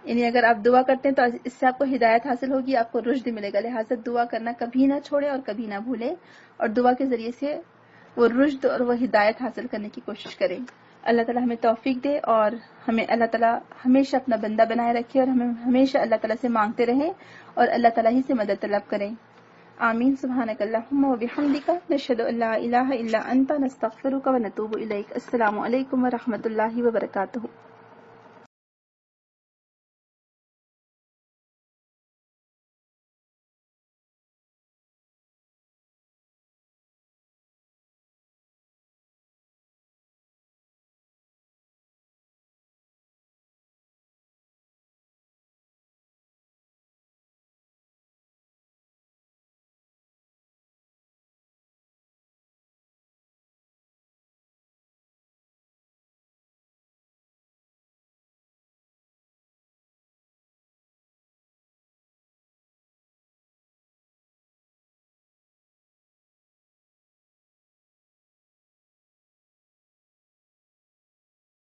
[SPEAKER 1] یعنی اگر آپ دعا کرتے ہیں تو اس سے آپ کو ہدایت حاصل ہوگی، آپ کو رشد ملے گا. لہٰذا دعا کرنا کبھی نہ چھوڑے اور کبھی نہ بھولے اور دعا کے ذریعے سے وہ رشد اور وہ ہدایت حاصل کرنے کی کوشش کریں. اللہ تعالیٰ ہمیں توفیق دے اور ہمیں اللہ تعالیٰ ہمیشہ اپنا بندہ بنائے رکھے اور ہمیں ہمیشہ اللہ تعالیٰ سے مانگتے رہیں اور اللہ تعالیٰ ہی سے مدد طلب کریں. آمین. سبحانک اللہم و بحمدک، نشہد ان لا الہ الا انت، نستغفرک و نتوب الیک. السلام علیکم و رحمۃ اللہ وبرکاتہ.